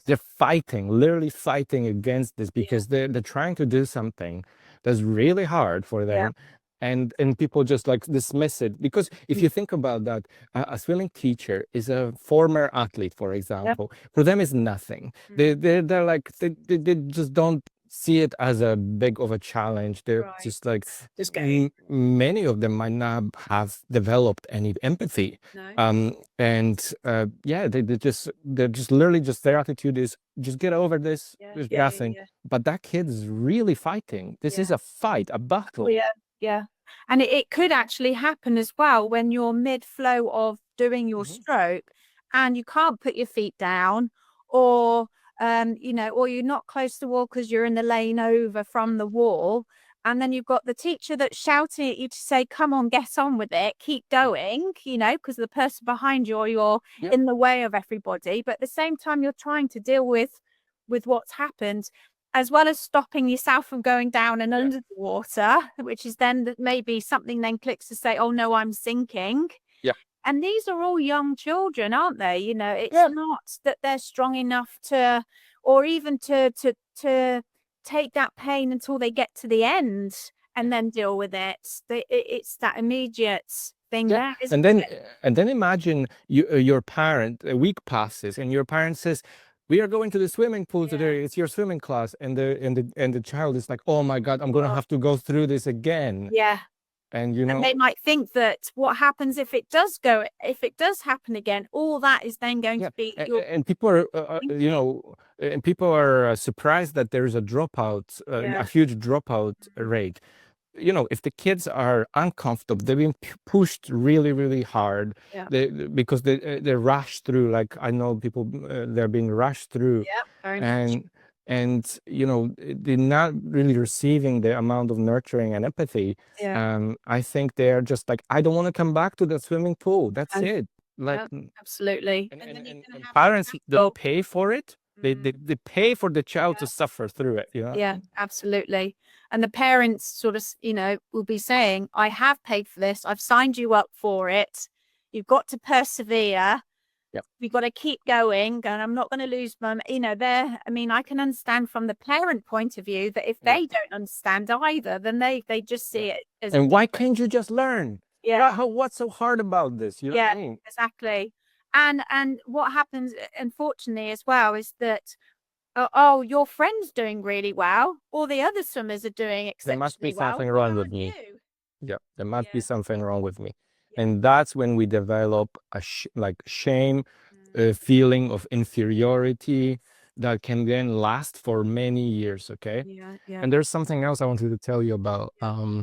They're fighting, literally fighting against this because they're trying to do something that's really hard for them. And people just like dismiss it, because if you think about that, a swimming teacher is a former athlete, for example. For them is nothing. They're like they just don't see it as a big of a challenge. They're Right. just like, Just go. many of them might not have developed any empathy. No. And yeah, they're just literally just their attitude is just get over this. Yeah. There's Yeah. Yeah. nothing. Yeah. But that kid is really fighting. This Yeah. is a fight, a Oh, battle. yeah. Yeah. And it could actually happen as well when you're mid-flow of doing your Mhm. stroke and you can't put your feet down, or or you're not close to the wall because you're in the lane over from the wall. And then you've got the teacher that's shouting at you to say, come on, get on with it, keep Yep. going, because the person behind you, or you're Yep. in the way of everybody. But at the same time, you're trying to deal with what's happened, as well as stopping yourself from going down and Yeah. under the water, which is then that maybe something then clicks to say, oh no, I'm sinking. Yeah. And these are all young children, aren't they? It's Yeah. not that they're strong enough to, or even to take that pain until they get to the end and then deal with it. It's that immediate thing Yeah. there, isn't And then it? imagine your parent, a week passes and your parent says, we are going to the swimming pool Yeah. today. It's your swimming class. And the child is like, oh my God, I'm gonna Oh, have to go through this again. yeah. And And they might think that what happens if it does happen again, all that is then going yeah, to be your and people are, thinking. and people are surprised that there is a dropout, a Yeah. huge dropout rate. If the kids are uncomfortable, they're being pushed really, really hard. Yeah. Because they rush through. Like I know people, they're being rushed through, Yeah. Very much. and they're not really receiving the amount of nurturing and empathy. Yeah. I think they're just like, I don't want to come back to the swimming pool. That's And it. Like, yeah, absolutely. and And and then you're and, gonna and have the parents that battle. pay for it, they pay for the child to suffer through it. Yeah, absolutely. And the parents sort of, will be saying, I have paid for this. I've signed you up for it. You've got to persevere. Yep. We've got to keep going. And I'm not going to lose them. I can understand from the parent point of view that if Yeah. they don't understand either, then they just see it as And why can't you just learn? yeah, What's so hard about this? You know what yeah, I mean? exactly. And what happens, unfortunately, as well, is that oh, your friend's doing really well, or the other swimmers are doing There must be exceptionally well. something Why wrong with aren't me. you? Yeah, there must be Yeah, something wrong with me. yeah. And that's when we develop a like shame, a Mm, feeling of inferiority that can then last for many years. Okay. yeah, yeah, And there's something else I wanted to tell you about. yeah.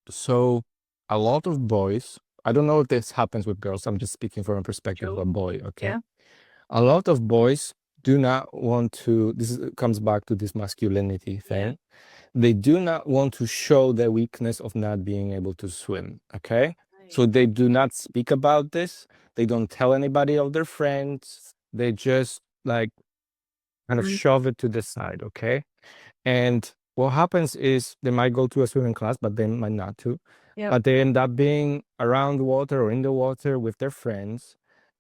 So a lot of boys, I don't know if this happens with girls. I'm just speaking from a perspective of Sure. a boy. Okay. Yeah, A lot of boys do not want to, comes back to this masculinity yeah. thing. They do not want to show their weakness of not being able to swim. Okay. Right. So they do not speak about this. They don't tell anybody of their friends. They just like kind of Mm, shove it to the side. Okay. And what happens is they might go to a swimming class, but they might not to. yep. But they end up being around the water or in the water with their friends.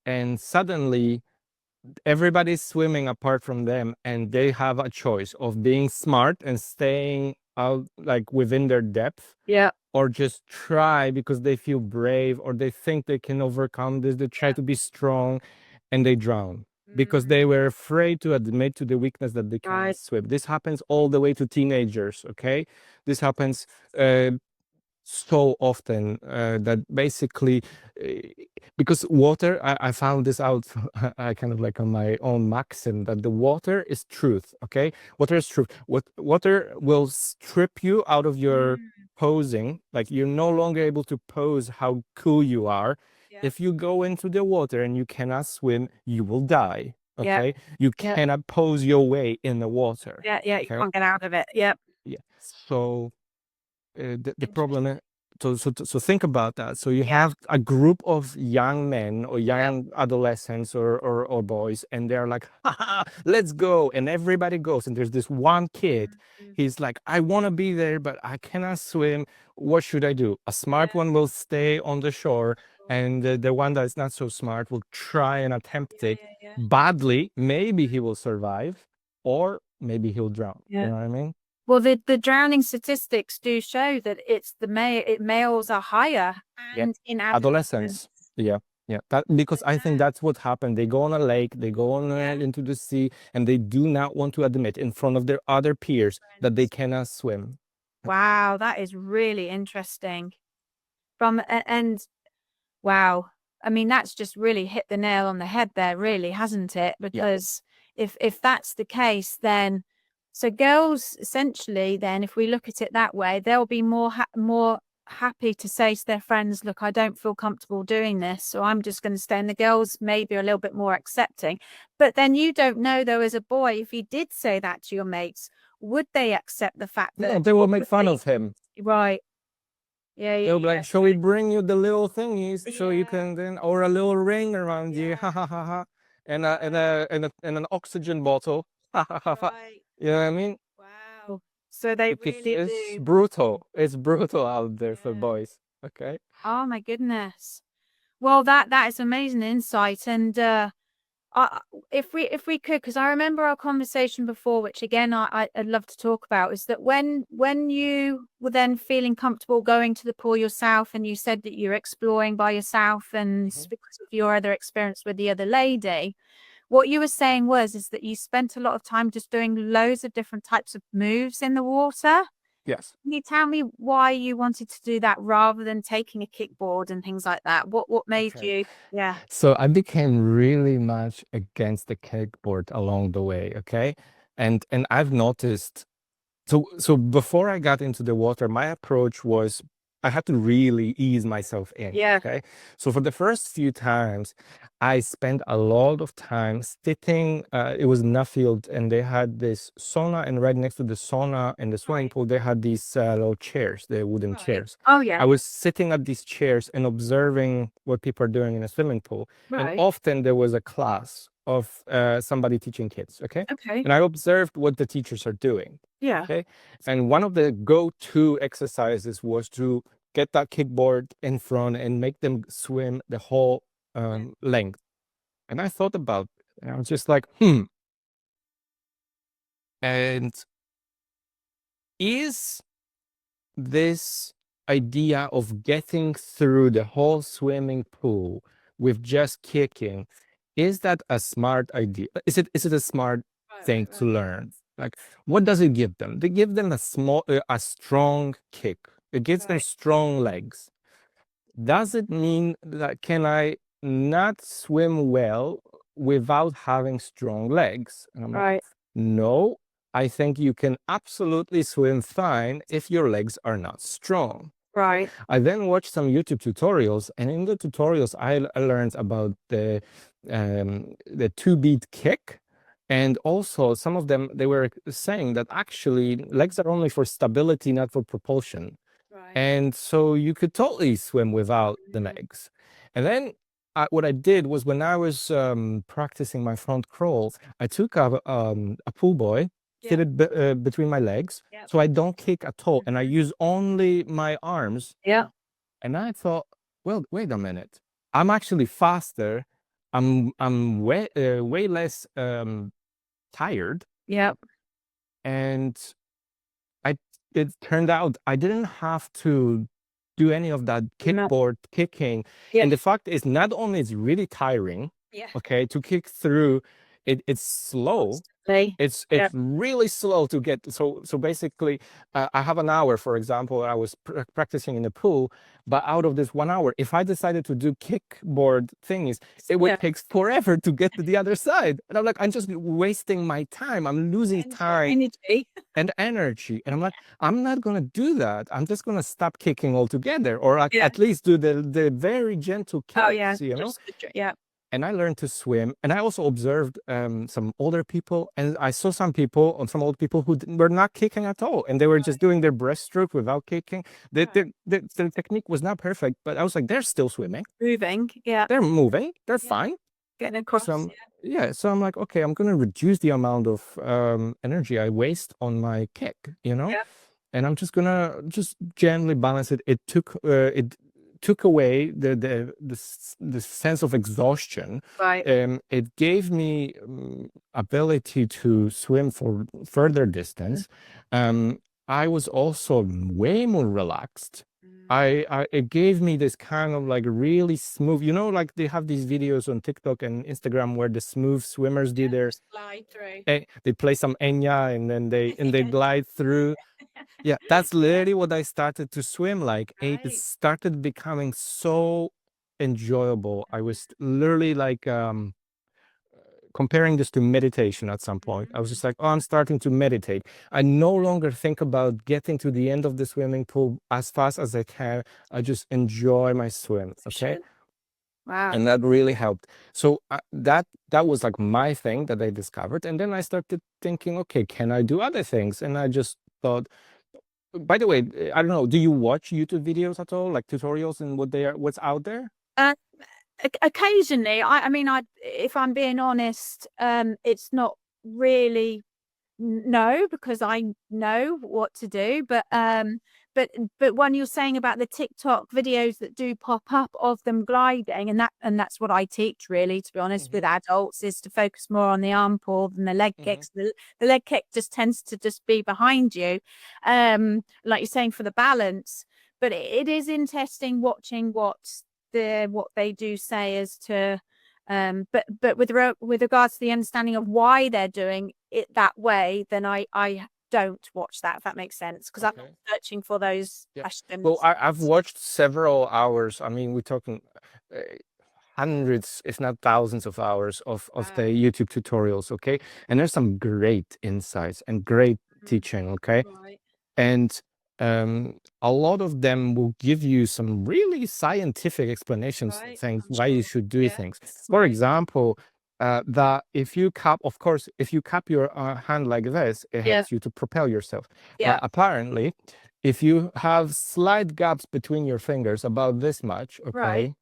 And suddenly everybody's swimming apart from them, and they have a choice of being smart and staying out like within their depth, Yeah, or just try because they feel brave or they think they can overcome this. They try yeah. to be strong and they drown because Mm, they were afraid to admit to the weakness that they cannot right. swim. This happens all the way to teenagers. Okay. This happens uh, so often that basically uh, because water, I found this out. I kind of like on my own maxim that the water is truth. Okay, water is truth. Water will strip you out of your Mm, posing, like you're no longer able to pose how cool you are. yeah, If you go into the water and you cannot swim, you will die. yeah, Okay, you yeah, cannot pose your way in the water. yeah, yeah. You Okay, can't get out of it. Yep. yeah. So the problem Interesting. is, so think about that. So you Yeah, have a group of young men or yep. young adolescents or boys, and they're like, haha, let's go, and everybody goes, and there's this one kid. Mm, He's like, I want to be there, but I cannot swim. What should I do? A yeah, smart one will stay on the shore, cool. and the one that is not so smart will try and attempt Yeah, it yeah, yeah. badly. Maybe he will survive, or maybe he'll drown. You Yeah. know what I mean? Well, the drowning statistics do show that it's the males are higher, Yeah. and in Adolescence. adolescence. Yeah. Yeah, because I think that's what happened. They go on a lake, they go on into the sea, and they do not want to admit in front of their other peers that they cannot swim. Wow, that is really interesting. And wow, I mean, that's just really hit the nail on the head there, really, hasn't it? Yeah. Because if that's the case, then so girls essentially, then if we look at it that way, they'll be more happy to say to their friends, "Look, I don't feel comfortable doing this, so I'm just going to stay." And the girls maybe are a little bit more accepting. But then you don't know, though, as a boy, if you did say that to your mates, would they accept the fact No, that, they will or make would fun they? of him. Right? Yeah, yeah, They'll be yeah. like, "Shall we bring you the little thingies so you Yeah, can then, or a little ring around you, ha yeah. ha ha ha, and Wow. an oxygen bottle, ha ha ha ha." Right. You know what I mean? Wow. So they Because really it's do. brutal. It's brutal out there for Yeah. boys. Okay. Oh my goodness. Well, that is amazing insight. And I, if we could, because I remember our conversation before, which again I'd love to talk about, is that when you were then feeling comfortable going to the pool yourself, and you said that you're exploring by yourself, and Mhm. because of your other experience with the other lady, what you were saying was is that you spent a lot of time just doing loads of different types of moves in the water. Yes. Can you tell me why you wanted to do that rather than taking a kickboard and things like that? What made Okay. you? Yeah. So I became really much against the kickboard along the way. Okay. And I've noticed. So before I got into the water, my approach was I had to really ease myself in. Yeah. Okay. So for the first few times, I spent a lot of time sitting. It was Nuffield, and they had this sauna, and right next to the sauna and the swimming Right. pool, they had these little chairs, the wooden Right. chairs. Oh yeah. I was sitting at these chairs and observing what people are doing in a swimming pool. And Right. often there was a class of somebody teaching kids. Okay. Okay. And I observed what the teachers are doing. Yeah. Okay. And one of the go-to exercises was to get that kickboard in front and make them swim the whole length. And I thought about it, and I was just like, and is this idea of getting through the whole swimming pool with just kicking, is that a smart idea? Is it a smart Right. thing Right. to Right. learn? Like, what does it give them? They give them a strong kick. It gives them Right. strong legs. Does it mean that can I not swim well without having strong legs? And I'm like, Right. no, I think you can absolutely swim fine if your legs are not strong. Right. I then watched some YouTube tutorials, and in the tutorials, I learned about the two beat kick. And also, some of them they were saying that actually legs are only for stability, not for propulsion. Right. And so you could totally swim without the Mm. legs. And then what I did was when I was practicing my front crawl, I took a pool boy, Yeah. fit it between my legs, Yeah. so I don't kick at all, and I Mhm. use only my arms. Yeah. And I thought, well, wait a minute, I'm actually faster. I'm way less tired, Yeah. and I it turned out I didn't have to do any of that No. kickboard kicking. Yeah. And the fact is, not only it's really tiring, Yeah. okay, to kick through, it's slow. Constantly. It's Yeah. really slow to get. So basically, I have an hour, for example. I was practicing in the pool, but out of this 1 hour, if I decided to do kickboard things, it would Yeah. take forever to get to the other side. And I'm like, I'm just wasting my time. I'm losing And your time energy. and energy. And I'm like, I'm not gonna do that. I'm just gonna stop kicking altogether, or like Yeah. at least do the very gentle Oh yeah. kicks, you know? Just yeah. And I learned to swim. And I also observed some older people, and I saw some people, some old people who were not kicking at all, and they were just Right. doing their breaststroke without kicking. Right. The technique was not perfect, but I was like, they're still swimming, Moving. Yeah. they're moving, they're Yeah. fine. Getting So across. yeah, so I'm like, okay, I'm gonna reduce the amount of energy I waste on my kick, you know, Yeah. and I'm just gonna just gently balance it. It took away the sense of exhaustion. Right. It gave me ability to swim for further distance. I was also way more relaxed. it gave me this kind of like really smooth, like they have these videos on TikTok and Instagram where the smooth swimmers do their Slide through. they play some Enya and then they glide through. Yeah, that's literally what I started to swim like. It Right. started becoming so enjoyable. I was literally like comparing this to meditation at some point. I was just like, oh, I'm starting to meditate. I no longer think about getting to the end of the swimming pool as fast as I can. I just enjoy my swim. Okay. Wow. And that really helped. So that was like my thing that I discovered. And then I started thinking, okay, can I do other things? And I just thought, by the way, I don't know, do you watch YouTube videos at all, like tutorials and what's out there? Uh, Occasionally, I mean, if I'm being honest, it's not really no, because I know what to do. But when you're saying about the TikTok videos that do pop up of them gliding, and that's what I teach really, to be honest, with adults, is to focus more on the arm pull than the leg kicks. The leg kick just tends to just be behind you, like you're saying, for the balance. But it is interesting watching what they do say as to but with regards to the understanding of why they're doing it that way, then I don't watch that, if that makes sense, because I'm not searching for those questions. Well, I've watched several hours. I mean, we're talking uh, hundreds, if not thousands of hours of the YouTube tutorials, okay? And there's some great insights and great teaching, okay? Right. And a lot of them will give you some really scientific explanations, saying why you should do things. For example, that if you cup your hand like this, it helps you to propel yourself. But apparently, if you have slight gaps between your fingers, about this much, okay,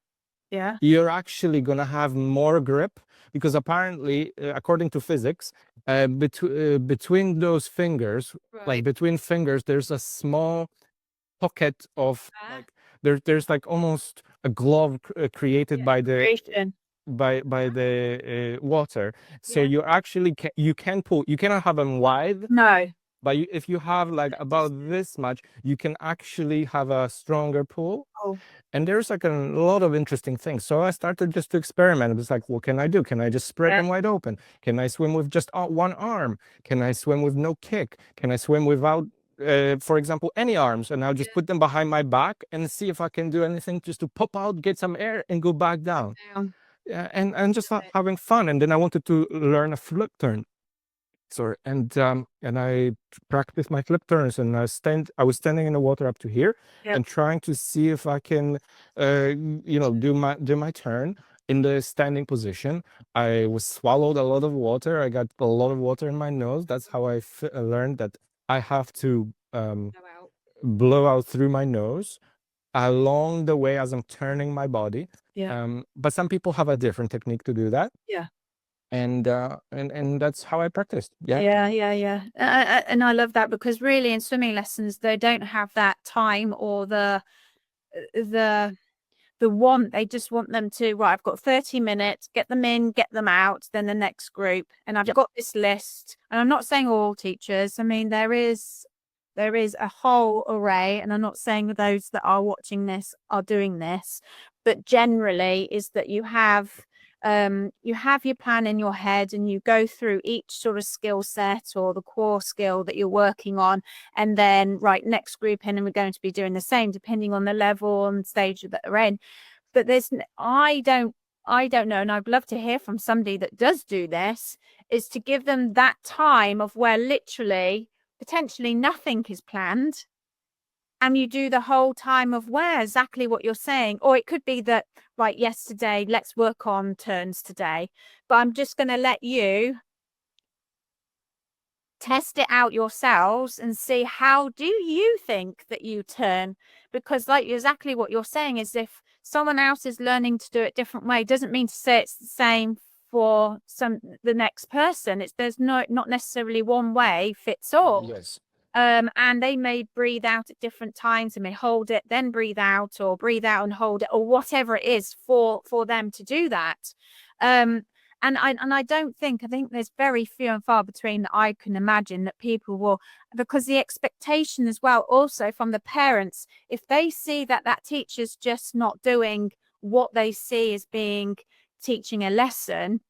Yeah. you're actually gonna have more grip, because apparently, according to physics, between those fingers, like between fingers, there's a small pocket of like there's like almost a glove created by the Creation. water. So you actually you can pull. You cannot have them wide, No. but if you have like about this much, you can actually have a stronger pull. Oh. And there's like a lot of interesting things. So I started just to experiment. It was like, what can I do? Can I just spread them wide open? Can I swim with just one arm? Can I swim with no kick? Can I swim without, for example, any arms? And I'll just put them behind my back and see if I can do anything just to pop out, get some air, and go back down. Yeah, and just having fun. And then I wanted to learn a flip turn. Sorry, and I practiced my flip turns, and I was standing in the water up to here and trying to see if I can do my turn in the standing position. I was swallowed a lot of water. I got a lot of water in my nose. That's how I learned that I have to blow out through my nose along the way as I'm turning my body. But some people have a different technique to do that. Yeah. And that's how I practiced. Yeah. And I love that, because really in swimming lessons they don't have that time or the want. They just want them to, right, I've got 30 minutes, get them in, get them out, then the next group, and I've got this list. And I'm not saying all teachers, I mean, there is a whole array, and I'm not saying those that are watching this are doing this, but generally is that you have your plan in your head, and you go through each sort of skill set or the core skill that you're working on, and then right, next group in, and we're going to be doing the same depending on the level and stage that they're in. But I don't know, and I'd love to hear from somebody that does do this, is to give them that time of where literally potentially nothing is planned, and you do the whole time of where exactly what you're saying. Or it could be that, right, yesterday, let's work on turns today, but I'm just going to let you test it out yourselves and see, how do you think that you turn? Because like exactly what you're saying is, if someone else is learning to do it different way, doesn't mean to say it's the same for the next person. There's not necessarily one way fits all. Yes. And they may breathe out at different times, and may hold it, then breathe out, or breathe out and hold it, or whatever it is for them to do that. And I don't think, I think there's very few and far between that I can imagine that people will, because the expectation as well, also from the parents, if they see that that teacher's just not doing what they see as being teaching a lesson,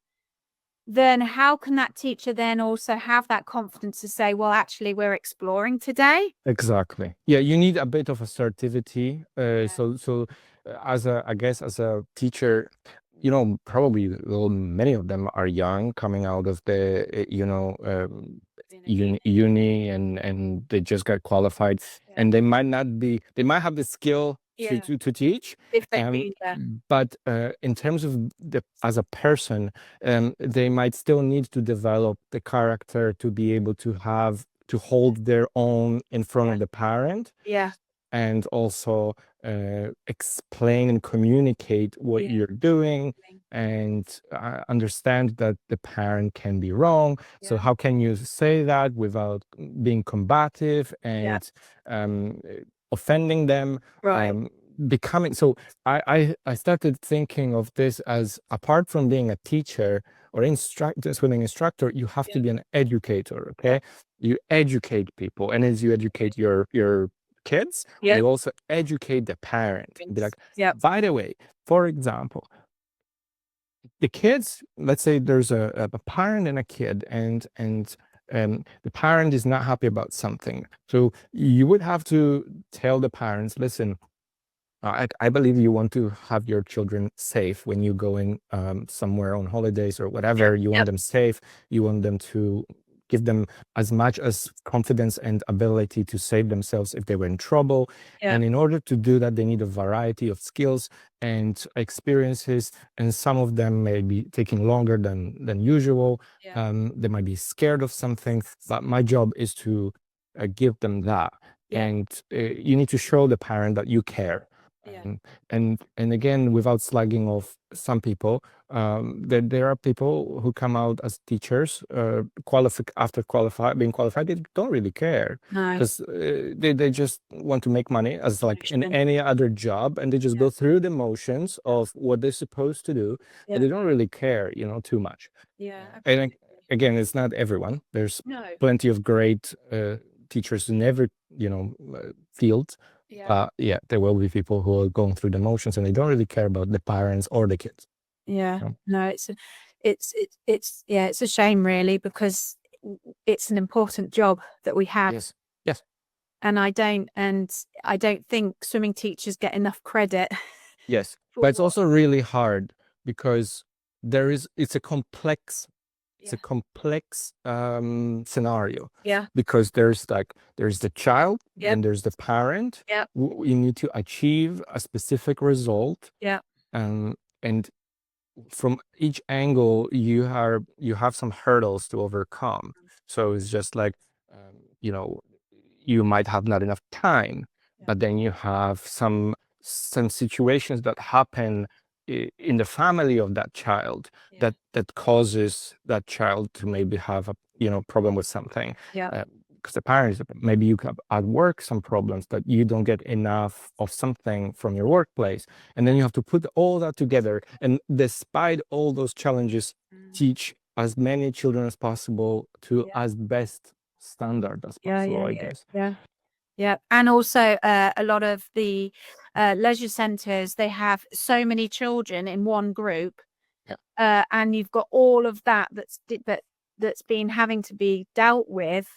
then how can that teacher then also have that confidence to say, well, actually, we're exploring today? Exactly. Yeah, you need a bit of assertivity. As a, I guess, as a teacher, probably, well, many of them are young, coming out of the, uni, and they just got qualified, and they might not be, they might have the skill to teach, If they've um, been there. but in terms of as a person, they might still need to develop the character to be able to hold their own in front of the parent, Yeah. and also explain and communicate what you're doing, and understand that the parent can be wrong. So how can you say that without being combative and um, offending them? Right. Becoming so I started thinking of this as, apart from being a teacher or instructor, with an instructor, you have to be an educator. Okay, you educate people, and as you educate your kids, Yeah. you also educate the parent. Be like, Yeah. by the way, for example, the kids, let's say there's a parent and a kid, and the parent is not happy about something. So you would have to tell the parents, listen, I believe you want to have your children safe when you're going somewhere on holidays or whatever. You want them safe. You want them to give them as much as confidence and ability to save themselves if they were in trouble. And in order to do that, they need a variety of skills and experiences. And some of them may be taking longer than usual. They might be scared of something, but my job is to give them that. And you need to show the parent that you care. And again, without slagging off some people, there are people who come out as teachers, being qualified, they don't really care, No. because they just want to make money as like in any other job, and they just go through the motions of what they're supposed to do, and they don't really care, too much. And again, it's not everyone. There's plenty of great teachers in every field. Yeah, there will be people who are going through the motions, and they don't really care about the parents or the kids. No, it's a shame, really, because it's an important job that we have. Yes. And I don't think swimming teachers get enough credit. Yes, but it's also really hard because it's a complex scenario. Because there's the child, then there's the parent. You need to achieve a specific result. And from each angle, you have some hurdles to overcome. So it's just like, you know you might have not enough time, but then you have some situations that happen in the family of that child, that causes that child to maybe have a problem with something. Because the parents, maybe you have at work some problems that you don't get enough of something from your workplace, and then you have to put all that together, and despite all those challenges, teach as many children as possible to as best standard as possible, I guess. Yeah. And also a lot of the leisure centres, they have so many children in one group. And you've got all of that's been having to be dealt with.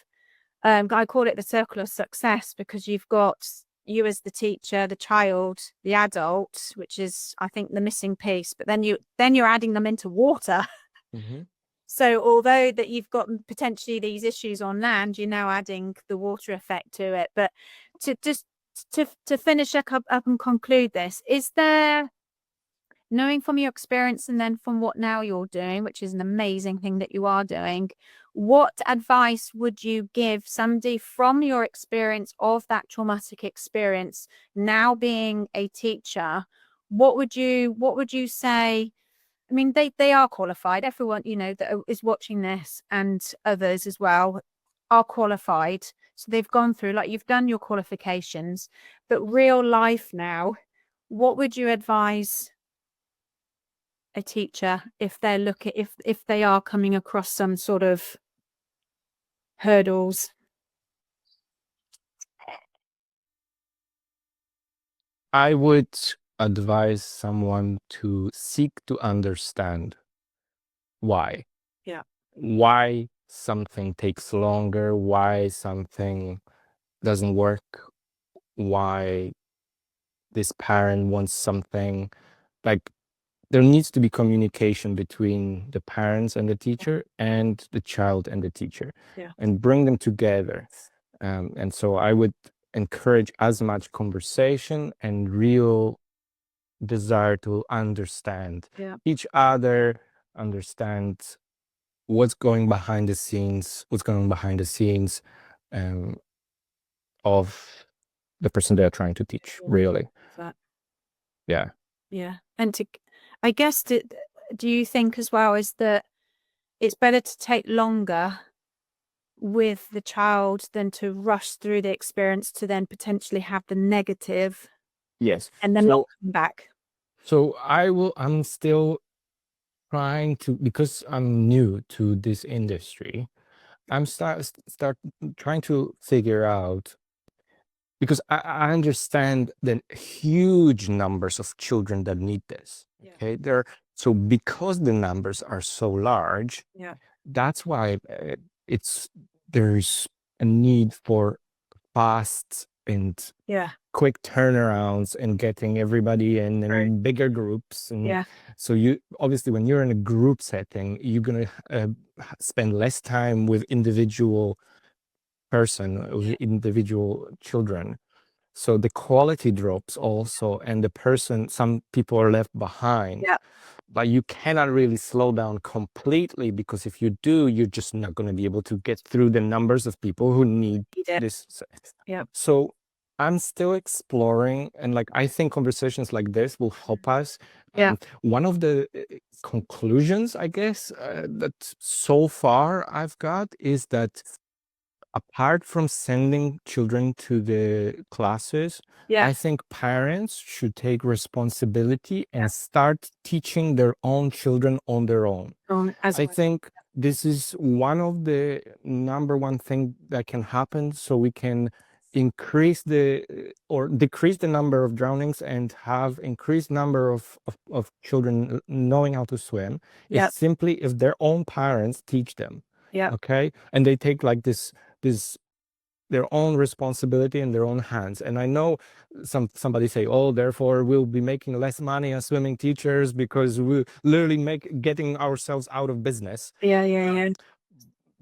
I call it the circle of success, because you've got you as the teacher, the child, the adult, which is, I think, the missing piece. But then you're adding them into water. So although that you've got potentially these issues on land, you're now adding the water effect to it. But to finish up and conclude this, is there, knowing from your experience and then from what now you're doing, which is an amazing thing that you are doing, what advice would you give somebody from your experience of that traumatic experience, now being a teacher? What would you say? I mean, they are qualified. Everyone, that is watching this, and others as well, are qualified. So they've gone through, like, you've done your qualifications, but real life now, what would you advise a teacher if they're looking, if they are coming across some sort of hurdles? I would advise someone to seek to understand why. Yeah. Why something takes longer, why something doesn't work, why this parent wants something. Like, there needs to be communication between the parents and the teacher and the child and the teacher, Yeah. and bring them together. And so I would encourage as much conversation and real desire to understand Yeah. each other, understand what's going behind the scenes, um, of the person they're trying to teach, really. That. Yeah. Yeah. And I guess, do you think as well is that it's better to take longer with the child than to rush through the experience to then potentially have the negative Yes. and then not come back? So I'm still trying to, because I'm new to this industry, I'm start trying to figure out, because I understand the huge numbers of children that need this. Yeah. Okay, so because the numbers are so large, Yeah. that's why there's a need for fast and Yeah. quick turnarounds and getting everybody in bigger groups. And Yeah. so you obviously, when you're in a group setting, you're gonna spend less time with individual individual children, so the quality drops also, and some people are left behind. Yeah. But you cannot really slow down completely, because if you do, you're just not going to be able to get through the numbers of people who need this. Yeah. So I'm still exploring, and like, I think conversations like this will help us. Yeah. One of the conclusions, I guess, that so far I've got is that, apart from sending children to the classes, Yeah. I think parents should take responsibility and start teaching their own children on their own. I think this is one of the number one thing that can happen, so we can increase or decrease the number of drownings and have increased number of children knowing how to swim, is simply if their own parents teach them. Yeah. Okay, and they take like this their own responsibility in their own hands. And I know somebody say, oh, therefore we'll be making less money as swimming teachers because we're literally getting ourselves out of business. Yeah.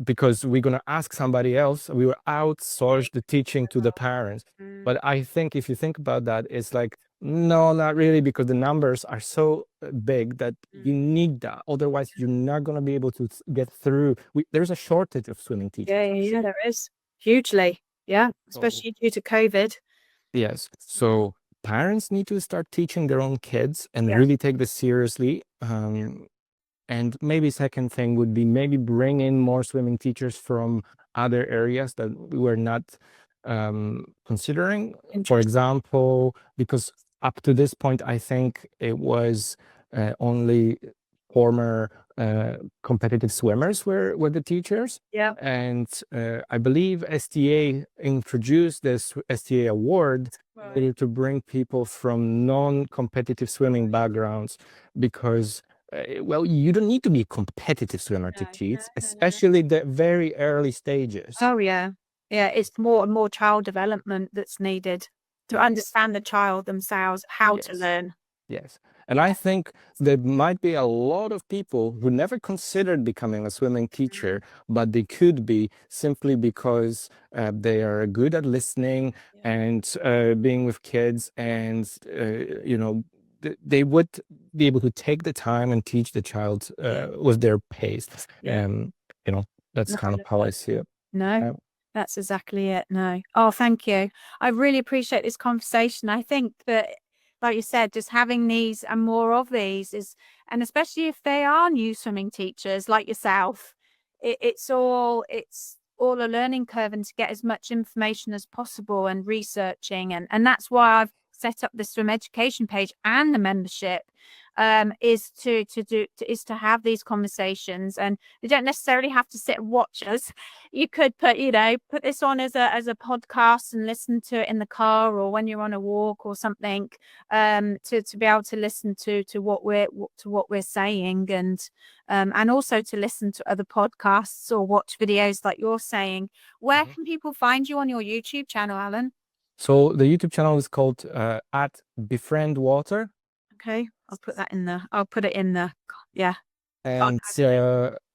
Because we're going to ask somebody else, we will outsource the teaching to the parents. But I think if you think about that, it's like, no, not really, because the numbers are so big that you need that. Otherwise, you're not going to be able to get through. There's a shortage of swimming teachers. Yeah, there is. Hugely. Yeah. Especially due to COVID. Yes. So parents need to start teaching their own kids and really take this seriously. And maybe second thing would be, maybe bring in more swimming teachers from other areas that we were not considering. For example, because up to this point, I think it was only former competitive swimmers were the teachers. Yeah. And I believe STA introduced this STA award to bring people from non-competitive swimming backgrounds, because well, you don't need to be a competitive swimmer to teach, especially the very early stages. Oh yeah. Yeah, it's more and more child development that's needed to understand the child themselves, how to learn. Yes. And I think there might be a lot of people who never considered becoming a swimming teacher, but they could be, simply because they are good at listening and being with kids, and they would be able to take the time and teach the child with their pace. That's kind of how I see it. No, that's exactly it. No. Oh, thank you. I really appreciate this conversation. I think that, like you said, just having these and more of these and especially if they are new swimming teachers like yourself, it's all a learning curve, and to get as much information as possible and researching. And that's why I've set up the swim education page and the membership. is to have these conversations, and you don't necessarily have to sit and watch us. You could put this on as a podcast and listen to it in the car or when you're on a walk or something, to be able to listen to what we're saying, and also to listen to other podcasts or watch videos like you're saying. Where can people find you on your YouTube channel, Alan? So the YouTube channel is called at Befriend Water. Okay, I'll put it in the, yeah. And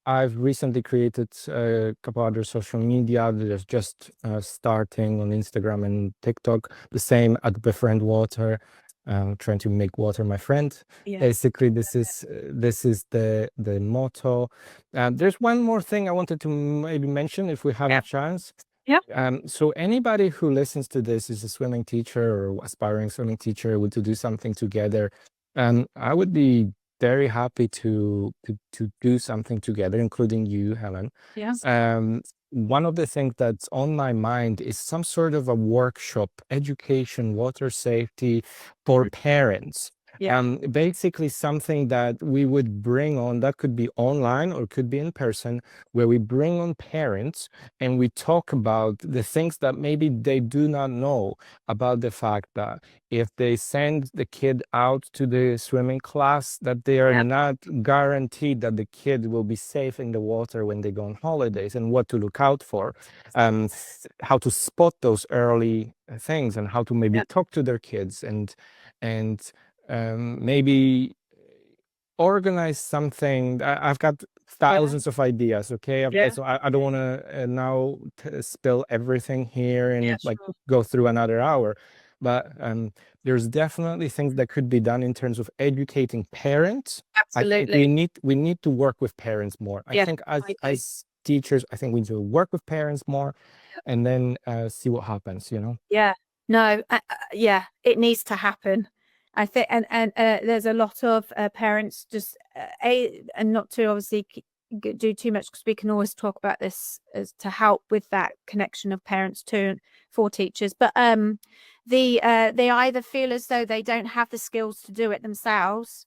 I've recently created a couple other social media. There's just starting on Instagram and TikTok. The same at Befriend Water. Trying to make water my friend. Yeah. Basically, this is the motto. There's one more thing I wanted to maybe mention if we have a chance. Yeah. So anybody who listens to this is a swimming teacher or aspiring swimming teacher, would to do something together. I would be very happy to do something together, including you, Helen. Yes. One of the things that's on my mind is some sort of a workshop, education, water safety for parents. Yeah. Basically something that we would bring on, that could be online or could be in person, where we bring on parents and we talk about the things that maybe they do not know about the fact that if they send the kid out to the swimming class, that they are not guaranteed that the kid will be safe in the water when they go on holidays, and what to look out for, how to spot those early things, and how to maybe talk to their kids, and maybe organize something. I've got thousands of ideas. Okay, so I don't want to now spill everything here and like go through another hour, but there's definitely things that could be done in terms of educating parents. Absolutely. I think we need to work with parents more. I think as teachers, I think we need to work with parents more, and then see what happens. Yeah. No. Yeah. It needs to happen. I think, and there's a lot of parents just and not to obviously do too much, because we can always talk about this as to help with that connection of parents to for teachers, but they either feel as though they don't have the skills to do it themselves,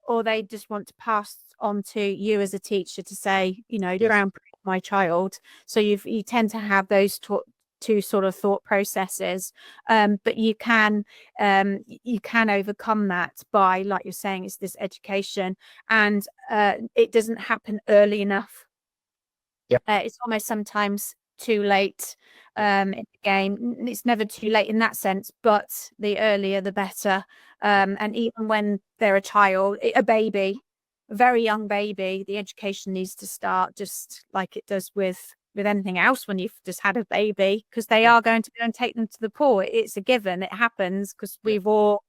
or they just want to pass on to you as a teacher to say, drown my child. So you tend to have those two sort of thought processes, but you can overcome that by, like you're saying, it's this education, and it doesn't happen early enough. It's almost sometimes too late in the game. It's never too late in that sense, but the earlier the better. And even when they're a child, a baby, a very young baby, the education needs to start just like it does with anything else when you've just had a baby, because they are going to go and take them to the pool. It's a given. It happens because we've all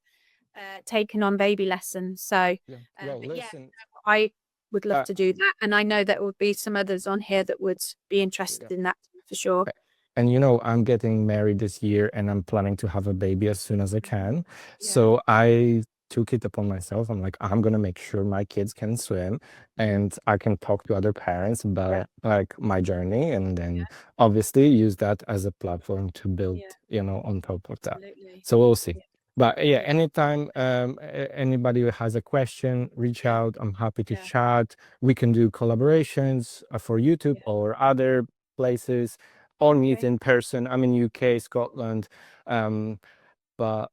taken on baby lessons. So listen, I would love to do that, and I know that would be some others on here that would be interested in that for sure. And I'm getting married this year, and I'm planning to have a baby as soon as I can. So I took it upon myself. I'm like, I'm gonna make sure my kids can swim, and I can talk to other parents about like my journey, and then obviously use that as a platform to build, on top of that. So we'll see. But anytime anybody who has a question, reach out. I'm happy to chat. We can do collaborations for YouTube or other places, or meet in person. I'm in UK, Scotland, but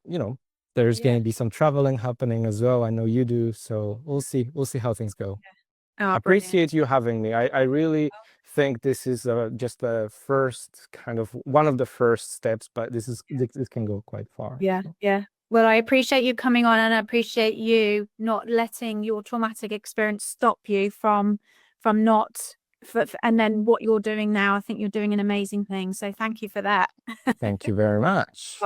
there's going to be some traveling happening as well. I know you do, so we'll see how things go. Appreciate you having me. I really think this is just the first one of the first steps, but this can go quite far. Yeah. Well, I appreciate you coming on, and I appreciate you not letting your traumatic experience stop you from not and then what you're doing now. I think you're doing an amazing thing, so thank you for that. Thank you very much.